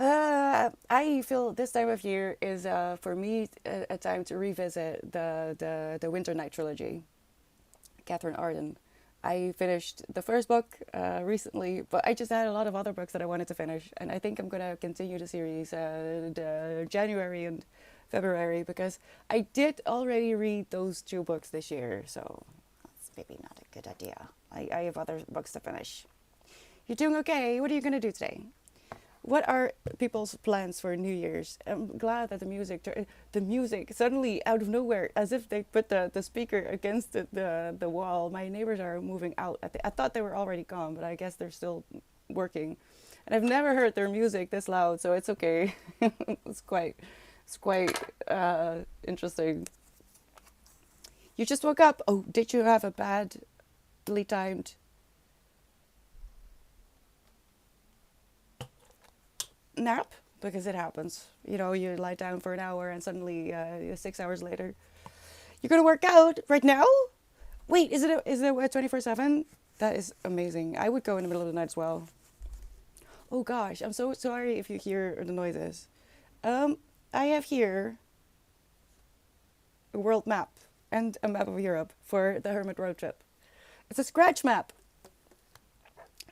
I feel this time of year is for me a time to revisit the Winter Night trilogy, Catherine Arden. I finished the first book recently, but I just had a lot of other books that I wanted to finish, and I think I'm gonna continue the series January and February because I did already read those two books this year, so that's maybe not a good idea. I have other books to finish. You're doing okay? What are you gonna do today? What are people's plans for New Year's? I'm glad that the music suddenly out of nowhere, as if they put the speaker against the wall. My neighbors are moving out. I thought they were already gone, but I guess they're still working. And I've never heard their music this loud, so it's okay. It's quite interesting. You just woke up. Oh, did you have a badly timed nap? Because it happens. You lie down for an hour and suddenly 6 hours later, you're gonna work out right now. Wait, is it 24/7? That is amazing. I would go in the middle of the night as well. Oh gosh, I'm so sorry if you hear the noises. I have here a world map and a map of Europe for the Hermit road trip. It's a scratch map.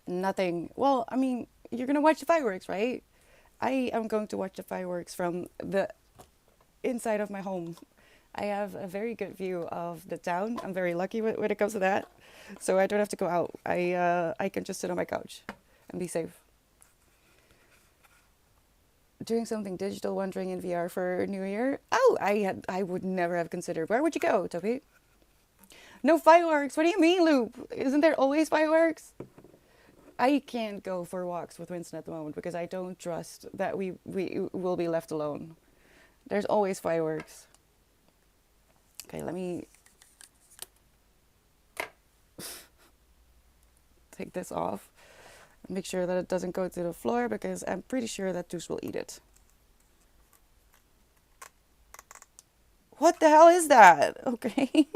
Nothing. Well, I mean, you're gonna watch the fireworks, right? I am going to watch the fireworks from the inside of my home. I have a very good view of the town. I'm very lucky when it comes to that. So I don't have to go out. I can just sit on my couch and be safe. Doing something digital, wandering in VR for New Year. Oh, I would never have considered. Where would you go, Toby? No fireworks. What do you mean, Loop? Isn't there always fireworks? I can't go for walks with Winston at the moment because I don't trust that we will be left alone. There's always fireworks. Okay, let me take this off. Make sure that it doesn't go to the floor because I'm pretty sure that Toos will eat it. What the hell is that? Okay.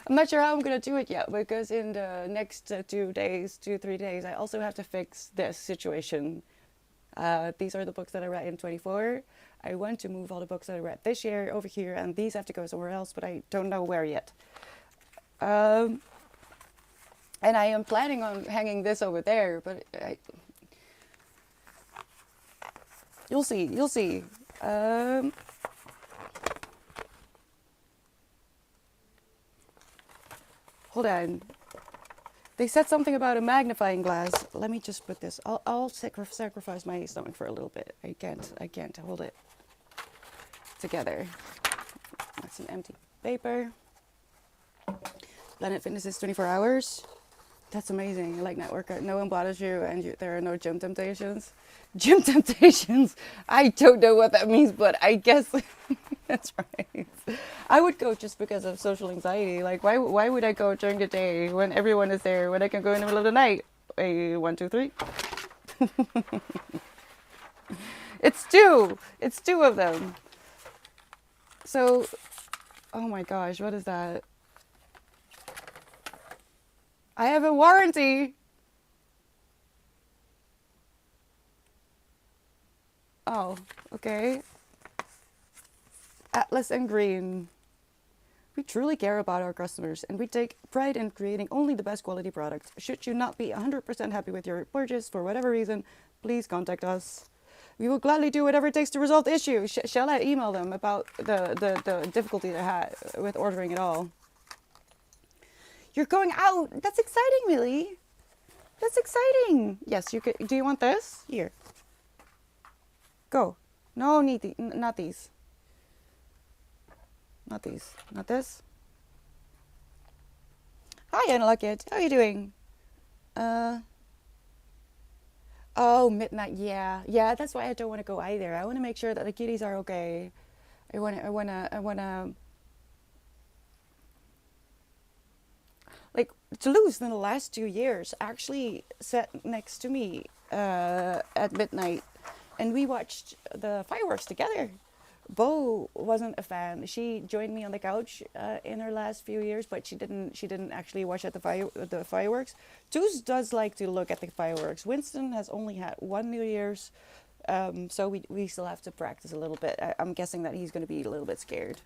I'm not sure how I'm going to do it yet because in the next 2 days, 3 days, I also have to fix this situation. These are the books that I read in 24. I want to move all the books that I read this year over here, and these have to go somewhere else, but I don't know where yet. And I am planning on hanging this over there, but you'll see. Hold on. They said something about a magnifying glass. Let me just put this. I'll sacrifice my stomach for a little bit. I can't hold it together. That's some empty paper. Planet Fitness is 24 hours. That's amazing. Like night workout. No one bothers you and there are no gym temptations. Gym temptations. I don't know what that means, but I guess that's right. I would go just because of social anxiety. Like, why would I go during the day when everyone is there when I can go in the middle of the night? 1, 2, 3. It's two. It's 2 of them. So, oh my gosh, what is that? I have a warranty. Oh, okay. Atlas and Green. We truly care about our customers and we take pride in creating only the best quality products. Should you not be 100% happy with your purchase for whatever reason, please contact us. We will gladly do whatever it takes to resolve the issue. Shall I email them about the difficulty I had with ordering it all? You're going out. That's exciting, Millie. That's exciting. Yes, you could. Do you want this? Here. Go. No, not these. Not these. Not this. Hi, Unlucky. How are you doing? Oh, midnight. Yeah. That's why I don't want to go either. I want to make sure that the kitties are okay. I wanna. Like, Toulouse in the last 2 years actually sat next to me at midnight, and we watched the fireworks together. Bo wasn't a fan. She joined me on the couch in her last few years, but she didn't actually watch at the fireworks. Toos does like to look at the fireworks. Winston has only had 1 New Year's, so we still have to practice a little bit. I'm guessing that he's going to be a little bit scared,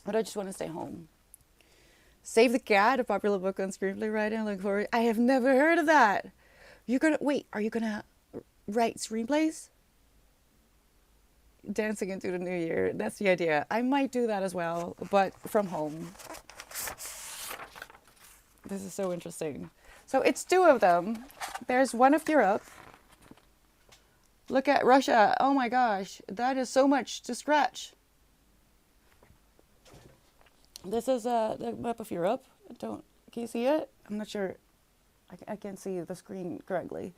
but I just want to stay home. Save the Cat, a popular book on screenplay writing. Look forward. I have never heard of that. Are you gonna write screenplays? Dancing into the new year. That's the idea. I might do that as well, but from home. This is so interesting. So it's 2 of them. There's one of Europe. Look at Russia. Oh my gosh. That is so much to scratch. This is the map of Europe. Can you see it? I'm not sure. I can't see the screen correctly.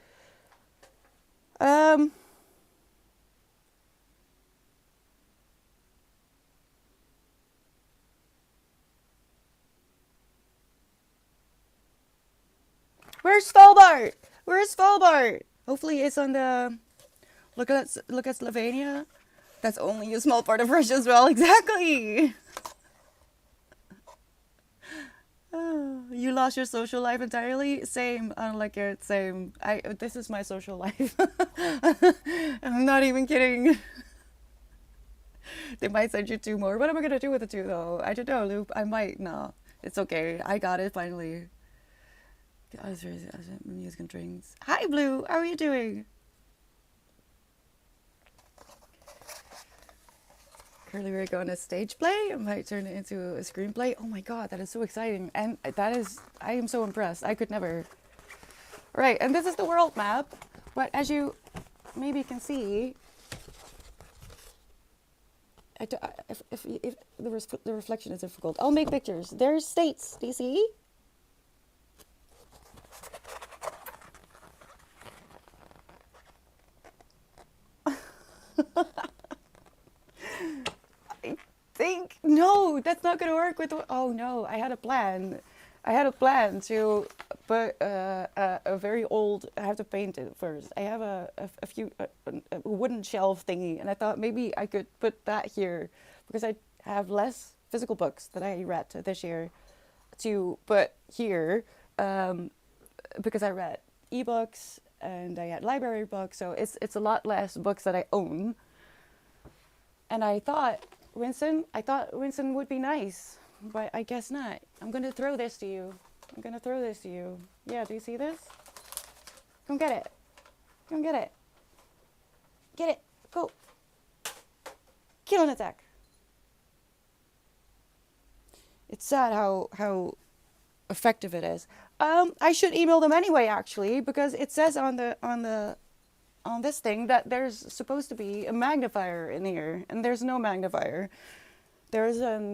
Where's Svalbard? Where's Svalbard? Hopefully it's on the... Look at Slovenia. That's only a small part of Russia as well. Exactly. You lost your social life entirely? Same, unlike it, same. This is my social life. I'm not even kidding. They might send you 2 more. What am I gonna do with the 2 though? I don't know, Loop. I might. No, it's okay. I got it finally. Music and drinks. Hi, Blue. How are you doing? curly rig on a stage play. I might turn it into a screenplay. Oh my god, that is so exciting. And that is, I am so impressed. I could never. Right, and this is the world map. But as you maybe can see, if the reflection is difficult, I'll make pictures. There's states. Do you see? I think no, that's not gonna work with. Oh no, I had a plan. I had a plan to, but a very old. I have to paint it first. I have a few a wooden shelf thingy, and I thought maybe I could put that here because I have less physical books that I read this year to put here because I read ebooks and I had library books, so it's a lot less books that I own. And I thought Winston would be nice, but I guess not. I'm gonna throw this to you. I'm gonna throw this to you. Yeah, do you see this? Come get it. Come get it. Get it. Go. Kill an attack. It's sad how effective it is. I should email them anyway, actually, because it says on this thing that there's supposed to be a magnifier in here, and there's no magnifier. There's oh,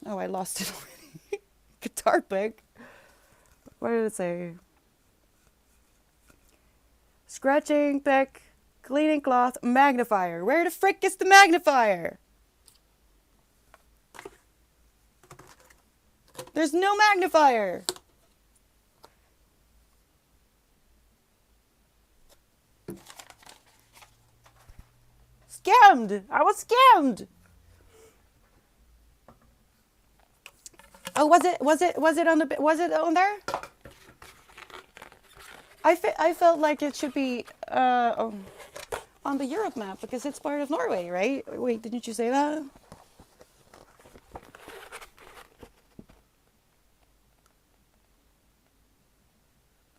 I lost it already. Guitar pick. What did it say? Scratching pick, cleaning cloth, magnifier. Where the frick is the magnifier? There's no magnifier. Scammed. I was scammed. Oh, was it on there? I felt like it should be on the Europe map because it's part of Norway, right? Wait, didn't you say that?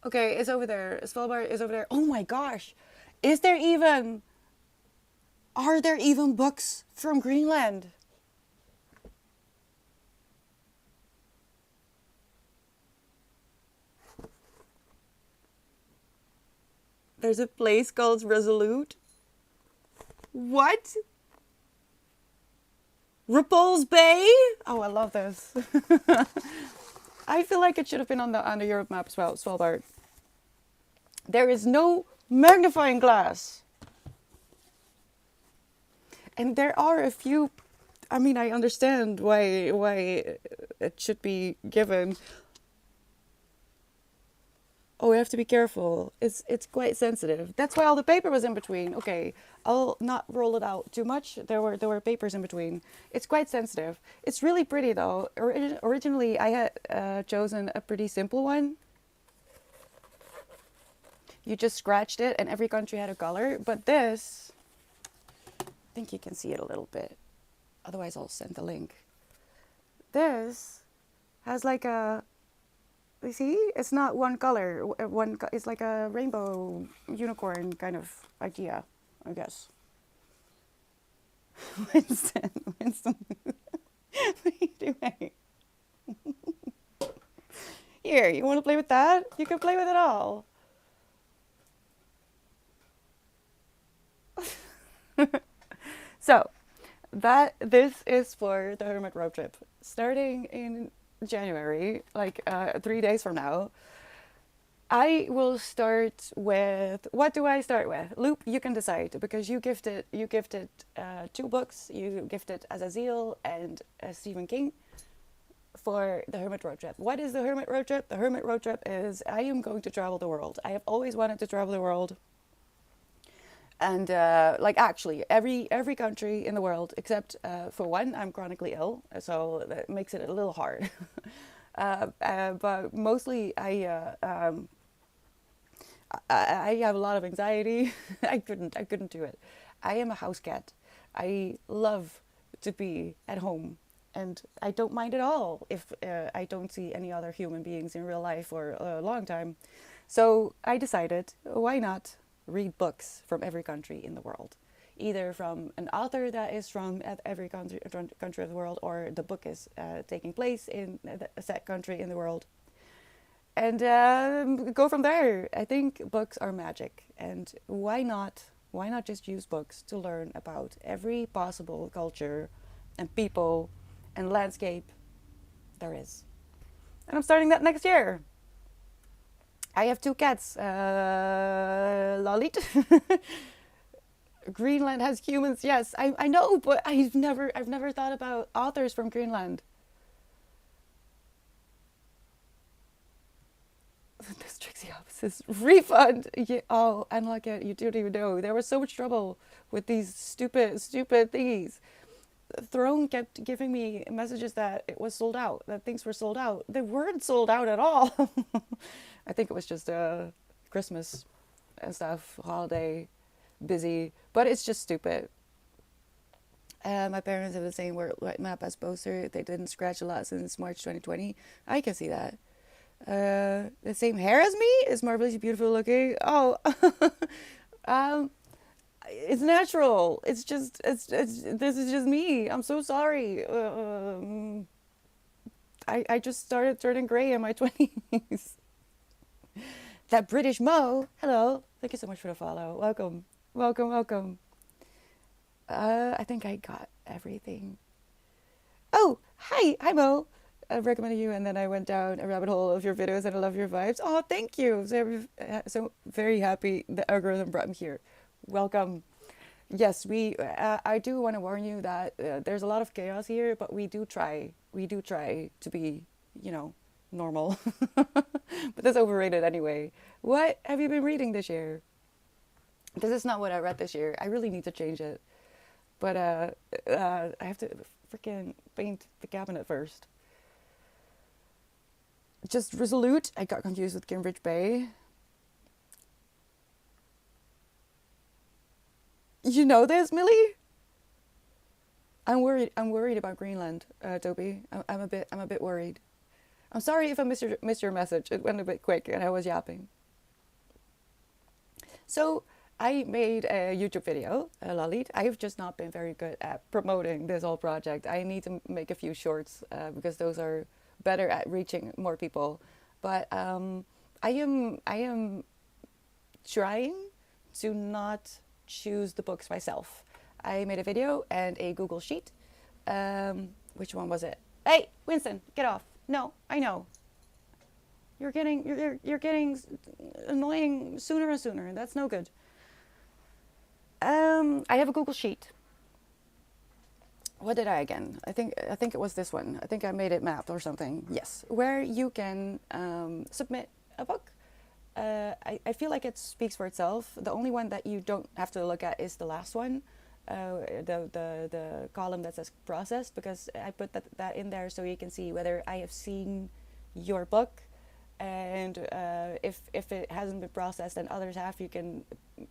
Okay, it's over there. Svalbard is over there. Oh my gosh. Are there even books from Greenland? There's a place called Resolute. What? Repulse Bay? Oh, I love this. I feel like it should have been on the Europe map as well, Svalbard. There is no magnifying glass. And there are a few. I mean, I understand why it should be given. Oh, we have to be careful. It's quite sensitive. That's why all the paper was in between. Okay, I'll not roll it out too much. There were papers in between. It's quite sensitive. It's really pretty though. Originally, I had chosen a pretty simple one. You just scratched it, and every country had a color. But this, I think you can see it a little bit. Otherwise, I'll send the link. This has like a. You see, it's not one color. It's like a rainbow unicorn kind of idea, I guess. Winston, what are you doing? Here, you want to play with that? You can play with it all. So, this is for the Hermit Road Trip, starting in January, like 3 days from now. I will start with, what do I start with? Loop, you can decide, because you gifted 2 books. You gifted Azazel and Stephen King for the Hermit Road Trip. What is the Hermit Road Trip? The Hermit Road Trip is, I am going to travel the world. I have always wanted to travel the world. And like actually every country in the world except for one, I'm chronically ill, so that makes it a little hard. But mostly I have a lot of anxiety. I couldn't do it. I am a house cat. I love to be at home, and I don't mind at all if I don't see any other human beings in real life for a long time. So I decided, why not read books from every country in the world? either from an author that is from every country of the world, or the book is taking place in a set country in the world. And go from there. I think books are magic, and why not? Why not just use books to learn about every possible culture and people and landscape there is? And I'm starting that next year. I have two cats. Lalit. Greenland has humans. Yes, I know, but I've never thought about authors from Greenland. This Trixie offices refund. Yeah, oh, and like you don't even know. There was so much trouble with these stupid thingies. Throne kept giving me messages that it was sold out, that things were sold out. They weren't sold out at all. I think it was just Christmas and stuff, holiday, busy, but it's just stupid. My parents have the same word map as poster. They didn't scratch a lot since March 2020. I can see that. The same hair as me is marvelously beautiful looking. Oh, um, it's natural. It's this is just me. I'm so sorry. I just started turning gray in my 20s. That British Mo. Hello. Thank you so much for the follow. Welcome. Welcome, welcome. I think I got everything. Oh, hi. Hi, Mo. I recommended you, and then I went down a rabbit hole of your videos, and I love your vibes. Oh, thank you. So very happy the algorithm brought me here. Welcome. Yes, I do want to warn you that there's a lot of chaos here, but we do try. We do try to be, normal. But that's overrated anyway. What have you been reading this year? This is not what I read this year. I really need to change it. But I have to freaking paint the cabinet first. Just Resolute. I got confused with Cambridge Bay. You know this, Millie? I'm worried. I'm worried about Greenland, Toby. I'm a bit worried. I'm sorry if I missed your message. It went a bit quick, and I was yapping. So I made a YouTube video, Lalit. I've just not been very good at promoting this whole project. I need to make a few shorts because those are better at reaching more people. But I am trying to not choose the books myself. I made a video and a Google Sheet. Which one was it? Hey, Winston, get off. No, I know. You're getting annoying sooner and sooner. That's no good. I have a Google Sheet. What did I again? I think it was this one. I think I made it mapped or something. Yes, where you can submit a book. I feel like it speaks for itself. The only one that you don't have to look at is the last one, the column that says processed, because I put that in there so you can see whether I have seen your book, and if it hasn't been processed and others have, you can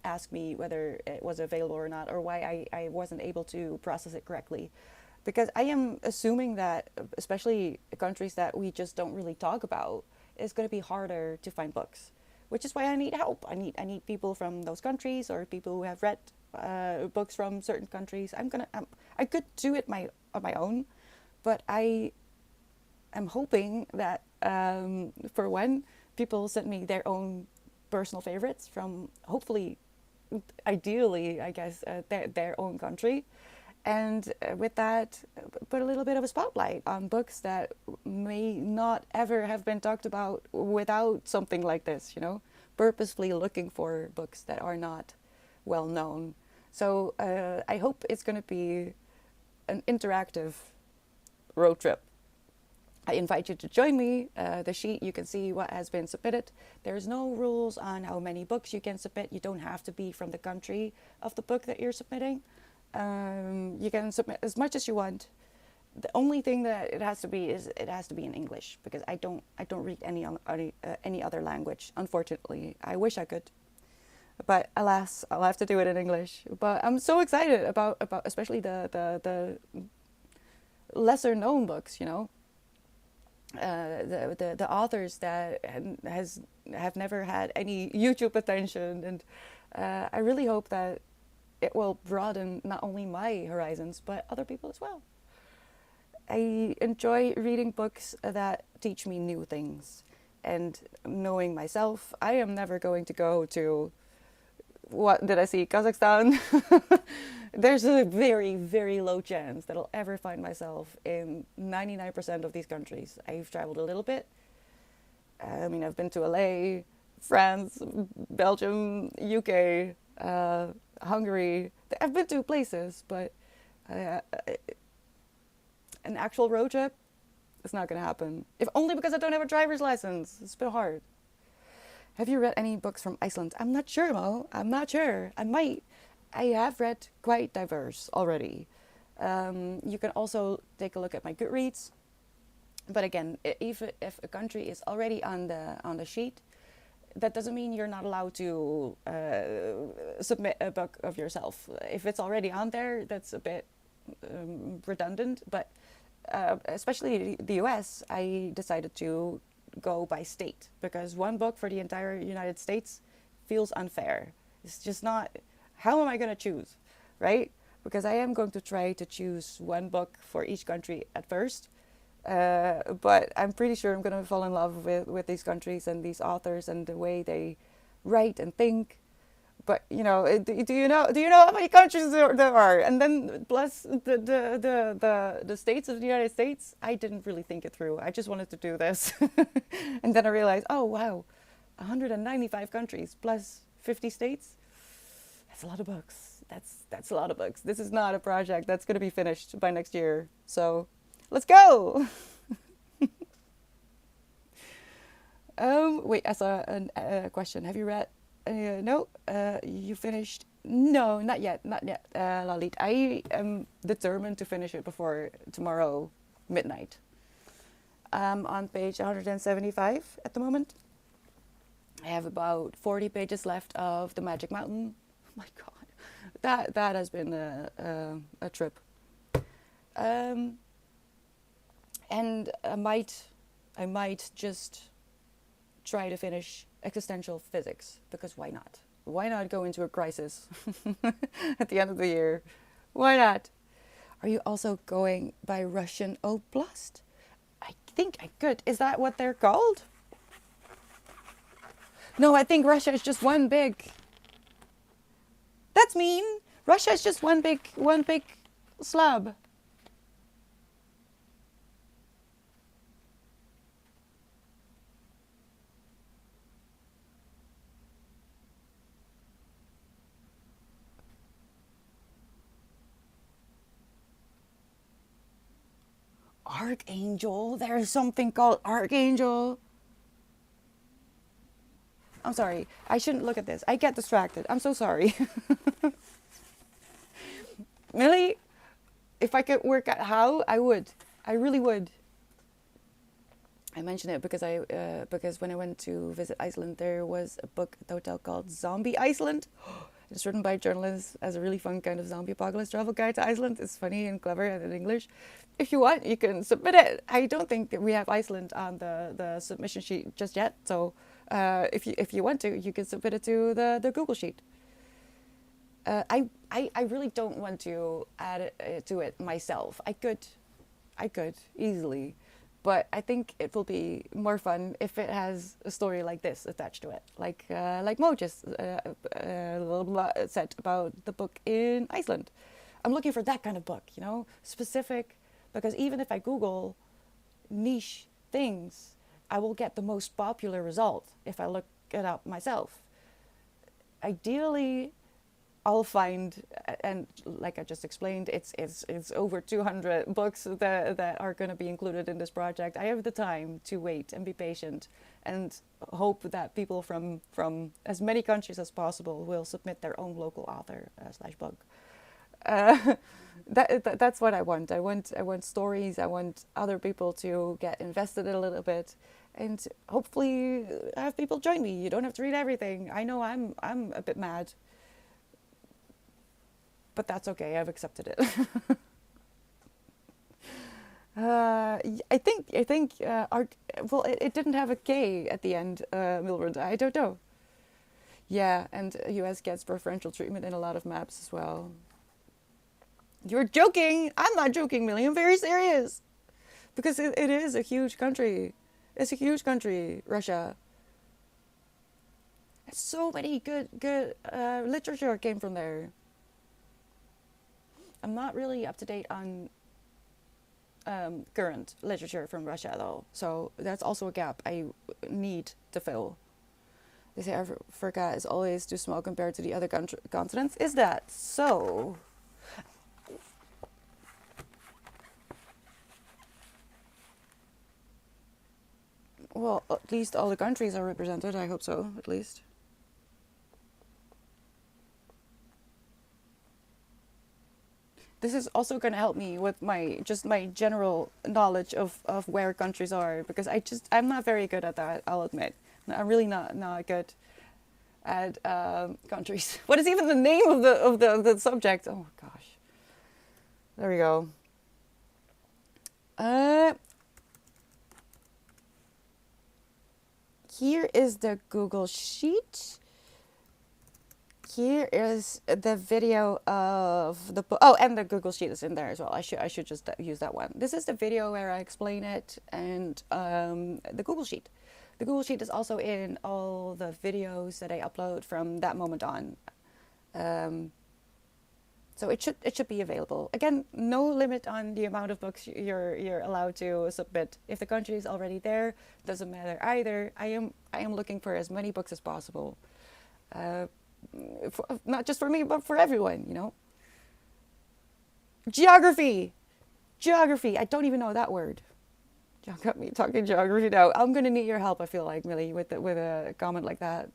ask me whether it was available or not, or why I wasn't able to process it correctly. Because I am assuming that, especially countries that we just don't really talk about, it's going to be harder to find books, which is why I need help. I need people from those countries, or people who have read books from certain countries. I could do it on my own, but I am hoping that for one, people send me their own personal favorites from, hopefully, ideally, I guess, their own country. And with that, put a little bit of a spotlight on books that may not ever have been talked about without something like this, purposefully looking for books that are not well known. So I hope it's going to be an interactive road trip. I invite you to join me. The sheet, you can see what has been submitted. There's no rules on how many books you can submit. You don't have to be from the country of the book that you're submitting. You can submit as much as you want. The only thing that it has to be is it has to be in English, because I don't read any other language, unfortunately. I wish I could, but alas, I'll have to do it in English. But I'm so excited about especially the lesser known books, the authors that have never had any YouTube attention, and I really hope that it will broaden not only my horizons but other people as well. I enjoy reading books that teach me new things. And knowing myself, I am never going to go to, what did I see, Kazakhstan? There's a very, very low chance that I'll ever find myself in 99% of these countries. I've traveled a little bit. I mean, I've been to LA, France, Belgium, UK, Hungary. I've been to places, but uh, an actual road trip, it's not going to happen. If only because I don't have a driver's license. It's a bit hard. Have you read any books from Iceland? I'm not sure, Mo. I'm not sure. I might. I have read quite diverse already. You can also take a look at my Goodreads. But again, if a country is already on the sheet, that doesn't mean you're not allowed to submit a book of yourself. If it's already on there, that's a bit redundant. But especially the US, I decided to go by state because one book for the entire United States feels unfair. It's just not, how am I going to choose, right? Because I am going to try to choose one book for each country at first. But I'm pretty sure I'm going to fall in love with these countries and these authors and the way they write and think. But do you know how many countries there are? And then plus the states of the United States, I didn't really think it through. I just wanted to do this, and then I realized, oh wow, 195 countries plus 50 states. That's a lot of books. That's a lot of books. This is not a project that's going to be finished by next year. So, let's go. Wait, I saw a question. Have you read? No, you finished? No, not yet, Lalit. I am determined to finish it before tomorrow midnight. I'm on page 175 at the moment. I have about 40 pages left of The Magic Mountain. Oh my God, that has been a trip. And I might just try to finish existential physics, because why not? Why not go into a crisis at the end of the year? Why not? Are you also going by Russian Oblast? I think I could. Is that what they're called? No, I think Russia is just one big. That's mean. Russia is just one big slab. Archangel. There's something called Archangel. I'm sorry. I shouldn't look at this. I get distracted. I'm so sorry. Really? If I could work out how, I would. I really would. I mention it because when I went to visit Iceland, there was a book at the hotel called Zombie Iceland. It's written by journalists as a really fun kind of zombie apocalypse travel guide to Iceland. It's funny and clever and in English. If you want, you can submit it. I don't think that we have Iceland on the submission sheet just yet. So if you want to, you can submit it to the Google sheet. I really don't want to add it to it myself. I could easily. But I think it will be more fun if it has a story like this attached to it, like Mo just said about the book in Iceland. I'm looking for that kind of book, specific, because even if I Google niche things, I will get the most popular result if I look it up myself. Ideally, I'll find, and like I just explained, it's over 200 books that are going to be included in this project. I have the time to wait and be patient and hope that people from as many countries as possible will submit their own local author / book. That's what I want. I want stories. I want other people to get invested in a little bit, and hopefully have people join me. You don't have to read everything. I know I'm a bit mad. But that's okay. I've accepted it. I think. It didn't have a K at the end, Milburn. I don't know. Yeah, and US gets preferential treatment in a lot of maps as well. You're joking! I'm not joking, Millie. I'm very serious. Because it is a huge country. It's a huge country, Russia. So many good literature came from there. I'm not really up to date on current literature from Russia though, so that's also a gap I need to fill. They say Africa is always too small compared to the other continents. Is that so? Well, at least all the countries are represented. I hope so, at least. This is also going to help me with my general knowledge of where countries are, because I'm not very good at that, I'll admit. I'm really not good at countries. What is even the name of the subject? Oh gosh. There we go. Here is the Google Sheet. Here is the video of the book. Oh, and the Google Sheet is in there as well. I should just use that one. This is the video where I explain it, and the Google Sheet. The Google Sheet is also in all the videos that I upload from that moment on. So it should be available. Again, no limit on the amount of books you're allowed to submit. If the country is already there, doesn't matter either. I am looking for as many books as possible. Not just for me, but for everyone, you know. Geography. I don't even know that word. You got me talking geography now. I'm gonna need your help, I feel like, Millie, with a comment like that.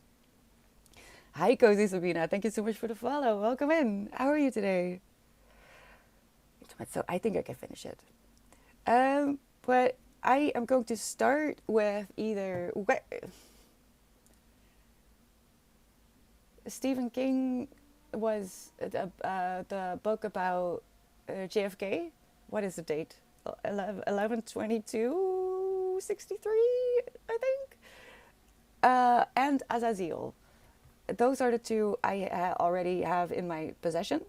Hi, Cozy Sabina. Thank you so much for the follow. Welcome in. How are you today? So I think I can finish it. But I am going to start with either Stephen King was the book about JFK. What is the date? 11/22/63, I think. And Azazel. Those are the two I already have in my possession.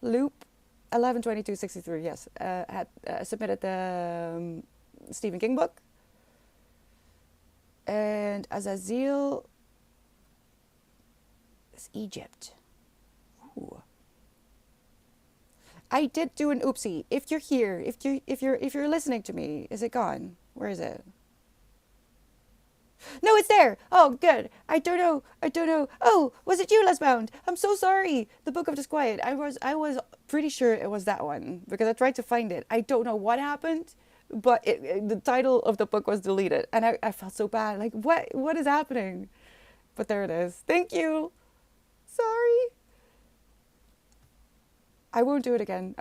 Loop, 11/22/63, yes, had submitted the Stephen King book. And Azazel is Egypt. Ooh. I did do an oopsie. If you're here, if you're listening to me, is it gone? Where is it? No, it's there. Oh, good. I don't know. Oh, was it you, Lesbound? I'm so sorry. The Book of Disquiet. I was pretty sure it was that one because I tried to find it. I don't know what happened, but the title of the book was deleted, and I felt so bad. Like, what is happening? But there it is. Thank you. Sorry. I won't do it again.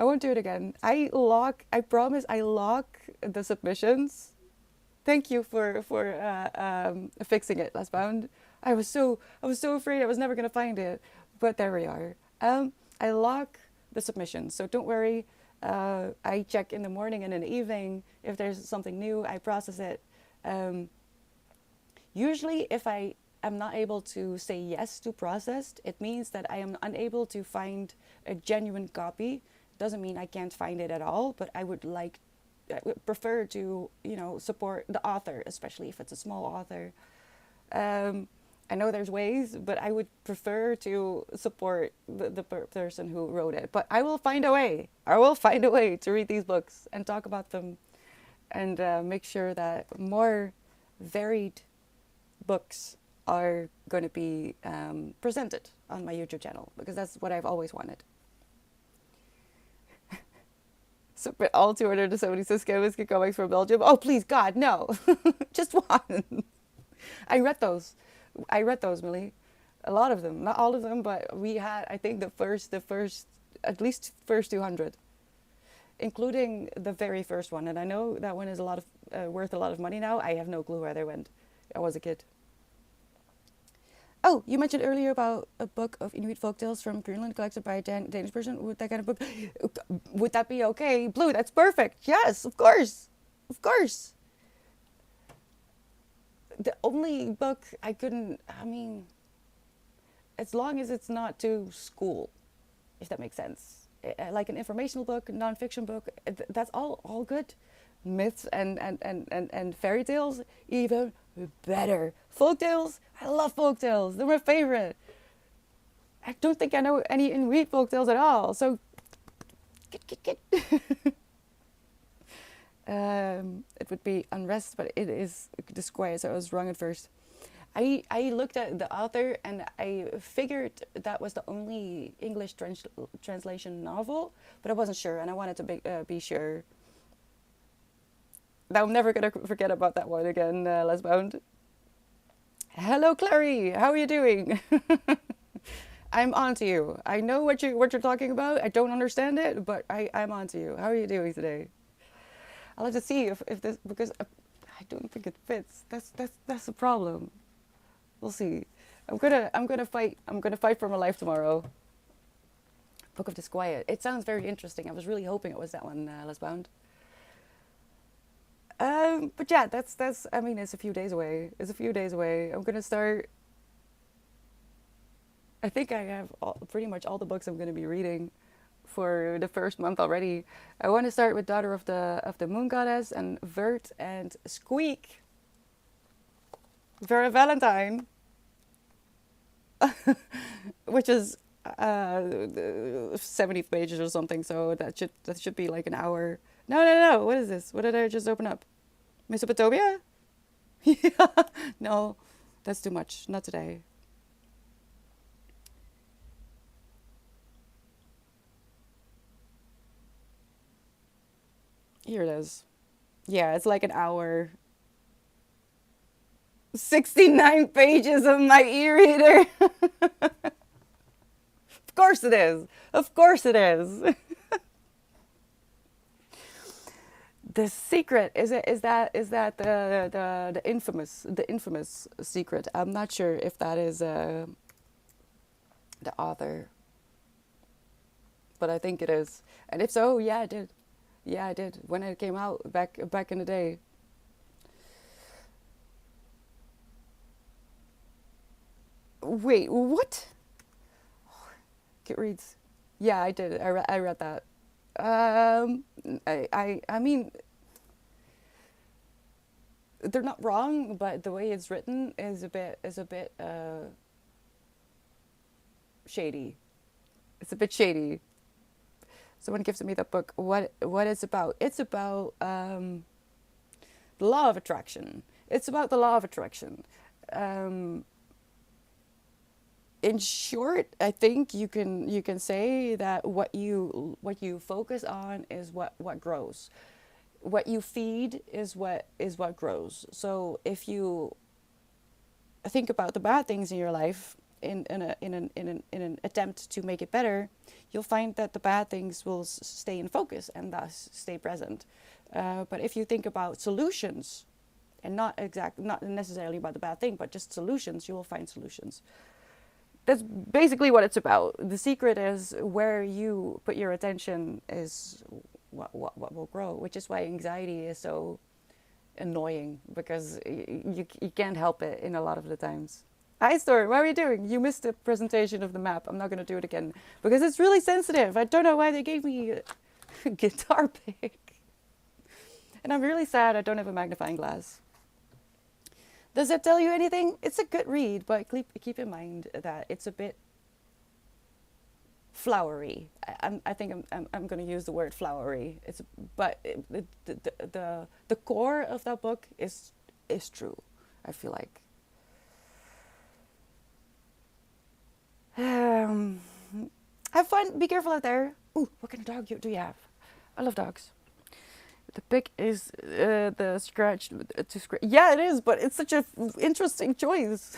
I promise I lock the submissions. Thank you for fixing it, Lastbound. I was so afraid I was never gonna find it, but there we are. I lock the submissions, so don't worry. I check in the morning and in the evening if there's something new. I process it. Usually, if I am not able to say yes to processed, it means that I am unable to find a genuine copy. Doesn't mean I can't find it at all, but I would prefer to, support the author, especially if it's a small author. I know there's ways, but I would prefer to support the person who wrote it. But I will find a way. To read these books and talk about them, and make sure that more varied books are going to be presented on my YouTube channel, because that's what I've always wanted. Submit all 276 whiskey comics from Belgium. Oh, please, God, no. Just one. I read those, Millie. A lot of them. Not all of them, but we had, I think, at least first 200. Including the very first one. And I know that one is worth a lot of money now. I have no clue where they went. I was a kid. Oh, you mentioned earlier about a book of Inuit folktales from Greenland collected by a Danish person. Would that kind of book, would that be okay? Blue, that's perfect. Yes, of course. The only book I couldn't, as long as it's not too school, if that makes sense. Like an informational book, non-fiction book, that's all good. Myths and fairy tales, even better. Folk tales, I love folk tales. They're my favorite. I don't think I know any read folk tales at all. So, get. It would be unrest, but it is disquiet. So I was wrong at first. I looked at the author and I figured that was the only English translation novel, but I wasn't sure, and I wanted to be sure. Now I'm never gonna forget about that one again, Les Bound. Hello, Clary. How are you doing? I'm on to you. I know what you're talking about. I don't understand it, but I'm on to you. How are you doing today? I'll have to see if this, because I don't think it fits. That's the problem. We'll see. I'm gonna fight for my life tomorrow. Book of Disquiet. It sounds very interesting. I was really hoping it was that one, Les Bound. But yeah, that's. I mean, it's a few days away. It's a few days away. I'm gonna start. I think I have pretty much all the books I'm gonna be reading for the first month already. I want to start with Daughter of the Moon Goddess and Vert and Squeak. Vera Valentine, which is 70 pages or something. So that should be like an hour. No. What is this? What did I just open up? Mesopotamia? Yeah. No, that's too much. Not today. Here it is. Yeah, it's like an hour. 69 pages of my e-reader. Of course it is. Of course it is. The secret is that the infamous secret. I'm not sure if that is the author, but I think it is. And if so, yeah, I did. Yeah, I did when it came out back in the day. Wait, what? It reads. Yeah, I did. I read that. Um, I mean, they're not wrong, but the way it's written is a bit shady. It's a bit shady. Someone gives me that book. What it's about? It's about the law of attraction. It's about the law of attraction. Um, in short, I think you can say that what you focus on is what grows. What you feed is what grows. So if you think about the bad things in your life in an attempt to make it better, you'll find that the bad things will stay in focus and thus stay present. But if you think about solutions and not necessarily about the bad thing, but just solutions, you will find solutions. That's basically what it's about. The secret is where you put your attention is what will grow, which is why anxiety is so annoying, because you can't help it in a lot of the times. Hi, Store, what are you doing? You missed the presentation of the map. I'm not going to do it again because it's really sensitive. I don't know why they gave me a guitar pick. And I'm really sad I don't have a magnifying glass. Does that tell you anything? It's a good read, but keep in mind that it's a bit flowery. I think I'm going to use the word flowery. But the core of that book is true, I feel like. Um, have fun. Be careful out there. Ooh, what kind of dog do you have? I love dogs. The pick is the scratch to scratch. Yeah, it is, but it's such a interesting choice.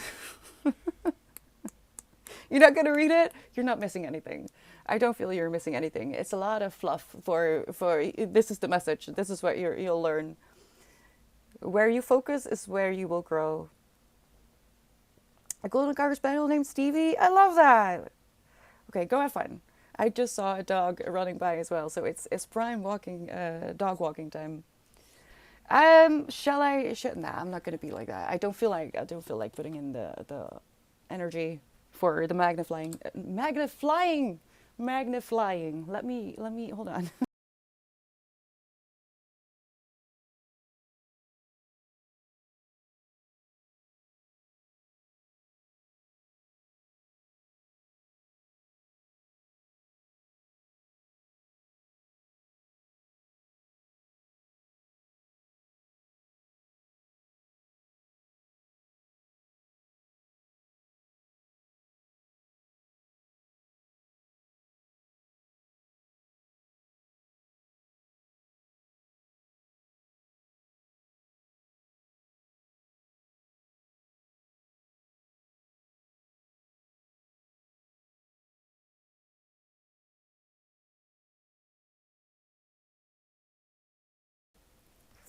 You're not gonna read it. You're not missing anything. I don't feel you're missing anything. It's a lot of fluff for. This is the message. This is what you'll learn. Where you focus is where you will grow. A golden cocker spaniel named Stevie. I love that. Okay, go have fun. I just saw a dog running by as well, so it's prime dog walking time. Shall I? Nah, I'm not gonna be like that. I don't feel like putting in the energy for the magnifying. Let me hold on.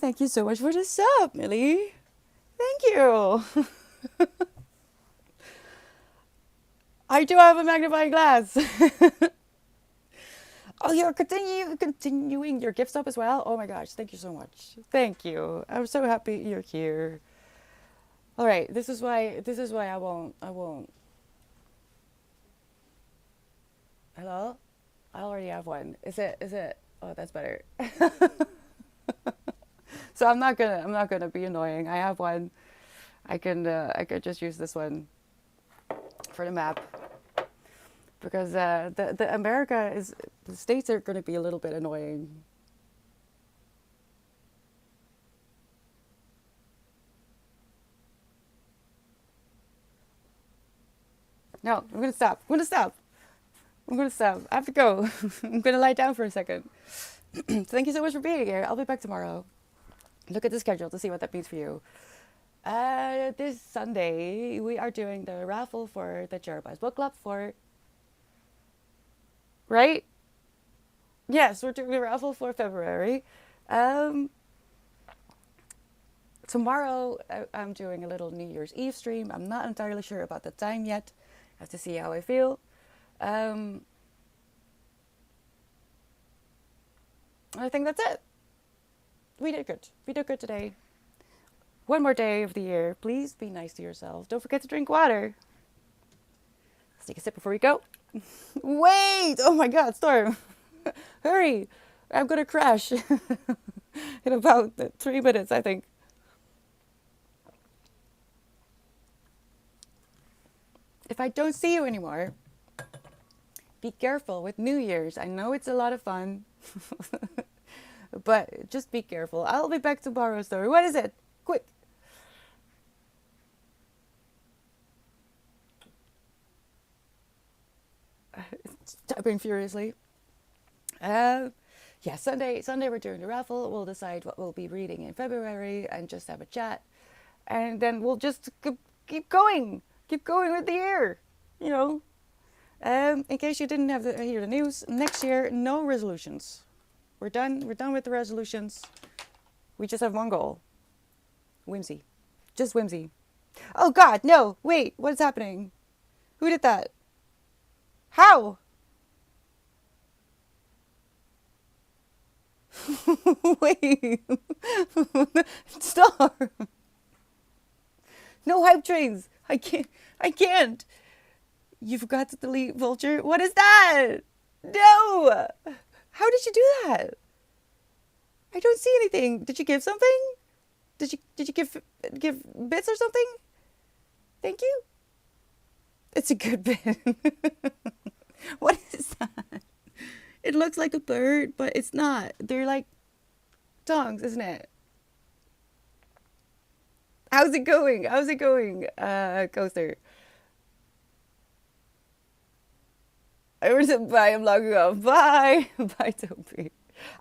Thank you so much for the sub, Millie. Thank you. I do have a magnifying glass. Oh, you're continuing your gift up as well. Oh my gosh, thank you so much. Thank you. I'm so happy you're here. All right, this is why I won't. Hello? I already have one. Is it oh, that's better. So I'm not gonna be annoying. I have one. I could just use this one for the map because the America is the states are gonna be a little bit annoying. No, I'm gonna stop. I'm gonna stop. I'm gonna stop. I have to go. I'm gonna lie down for a second. Thank you so much for being here. I'll be back tomorrow. Look at the schedule to see what that means for you. This Sunday we are doing the raffle for the Cherrypies book club for right. Yes, we're doing the raffle for February. Um, Tomorrow I'm doing a little New Year's Eve stream. I'm not entirely sure about the time yet. I have to see how I feel. Um, I think that's it. We did good. We did good today. One more day of the year. Please be nice to yourself. Don't forget to drink water. Let's take a sip before we go. Wait! Oh my god, Storm. Hurry! I'm gonna crash in about 3 minutes, I think. If I don't see you anymore, be careful with New Year's. I know it's a lot of fun, but just be careful. I'll be back tomorrow, Story. What is it? Quick. Typing furiously. Uh, yeah, Sunday we're doing the raffle. We'll decide what we'll be reading in February and just have a chat, and then we'll just keep going with the year. You know. In case you didn't have to hear the news, next year no resolutions. We're done. We're done with the resolutions. We just have one goal. Whimsy. Just whimsy. Oh God, no! Wait, what is happening? Who did that? How? Wait. Stop. No hype trains. I can't. I can't. You forgot to delete Vulture? What is that? No! How did you do that? I don't see anything. Did you give something? Did you give bits or something? Thank you. It's a good bit. What is that? It looks like a bird, but it's not. They're like tongues, isn't it? How's it going? How's it going, Coaster? I was bye. I'm logging off. Bye. Bye, Toby.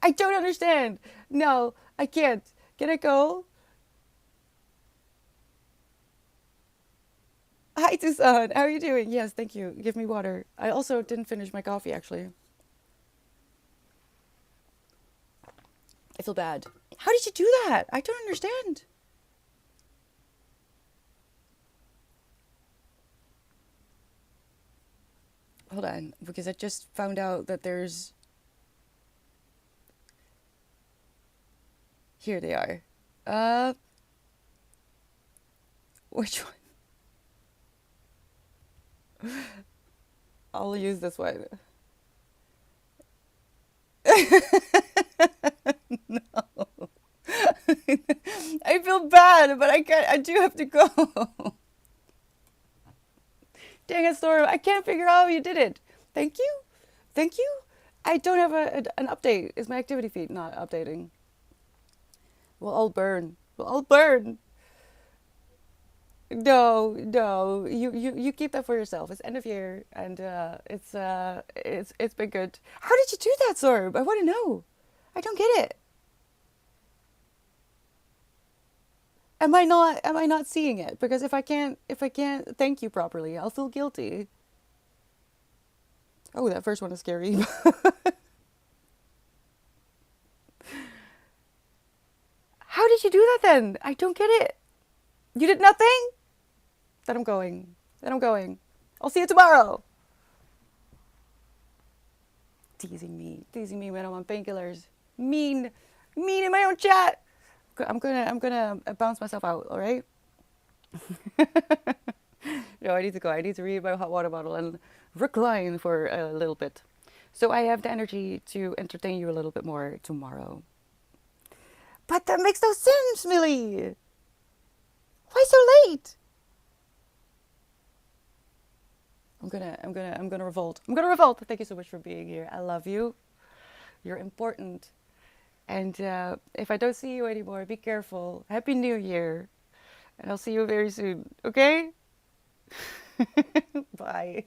I don't understand. No, I can't. Can I go? Hi, Tucson. How are you doing? Yes, thank you. Give me water. I also didn't finish my coffee, actually. I feel bad. How did you do that? I don't understand. Hold on, because I just found out that there's. Here they are. Uh, which one? I'll use this one. I feel bad, but I can't. I do have to go. Dang it, Storm! I can't figure out how you did it. Thank you, thank you. I don't have an update. Is my activity feed not updating? We'll all burn. We'll all burn. No, no. You keep that for yourself. It's end of year, and it's been good. How did you do that, Sorb? I want to know. I don't get it. Am I not seeing it? Because if I can't thank you properly, I'll feel guilty. Oh, that first one is scary. How did you do that then? I don't get it. You did nothing? Then I'm going. Then I'm going. I'll see you tomorrow. Teasing me when I'm on painkillers. Mean, mean in my own chat. I'm gonna bounce myself out. All right. No, I need to go. I need to read my hot water bottle and recline for a little bit. So I have the energy to entertain you a little bit more tomorrow. But that makes no sense, Millie. Why so late? I'm gonna revolt. I'm gonna revolt. Thank you so much for being here. I love you. You're important. And if I don't see you anymore, be careful. Happy New Year. And I'll see you very soon. Okay? Bye.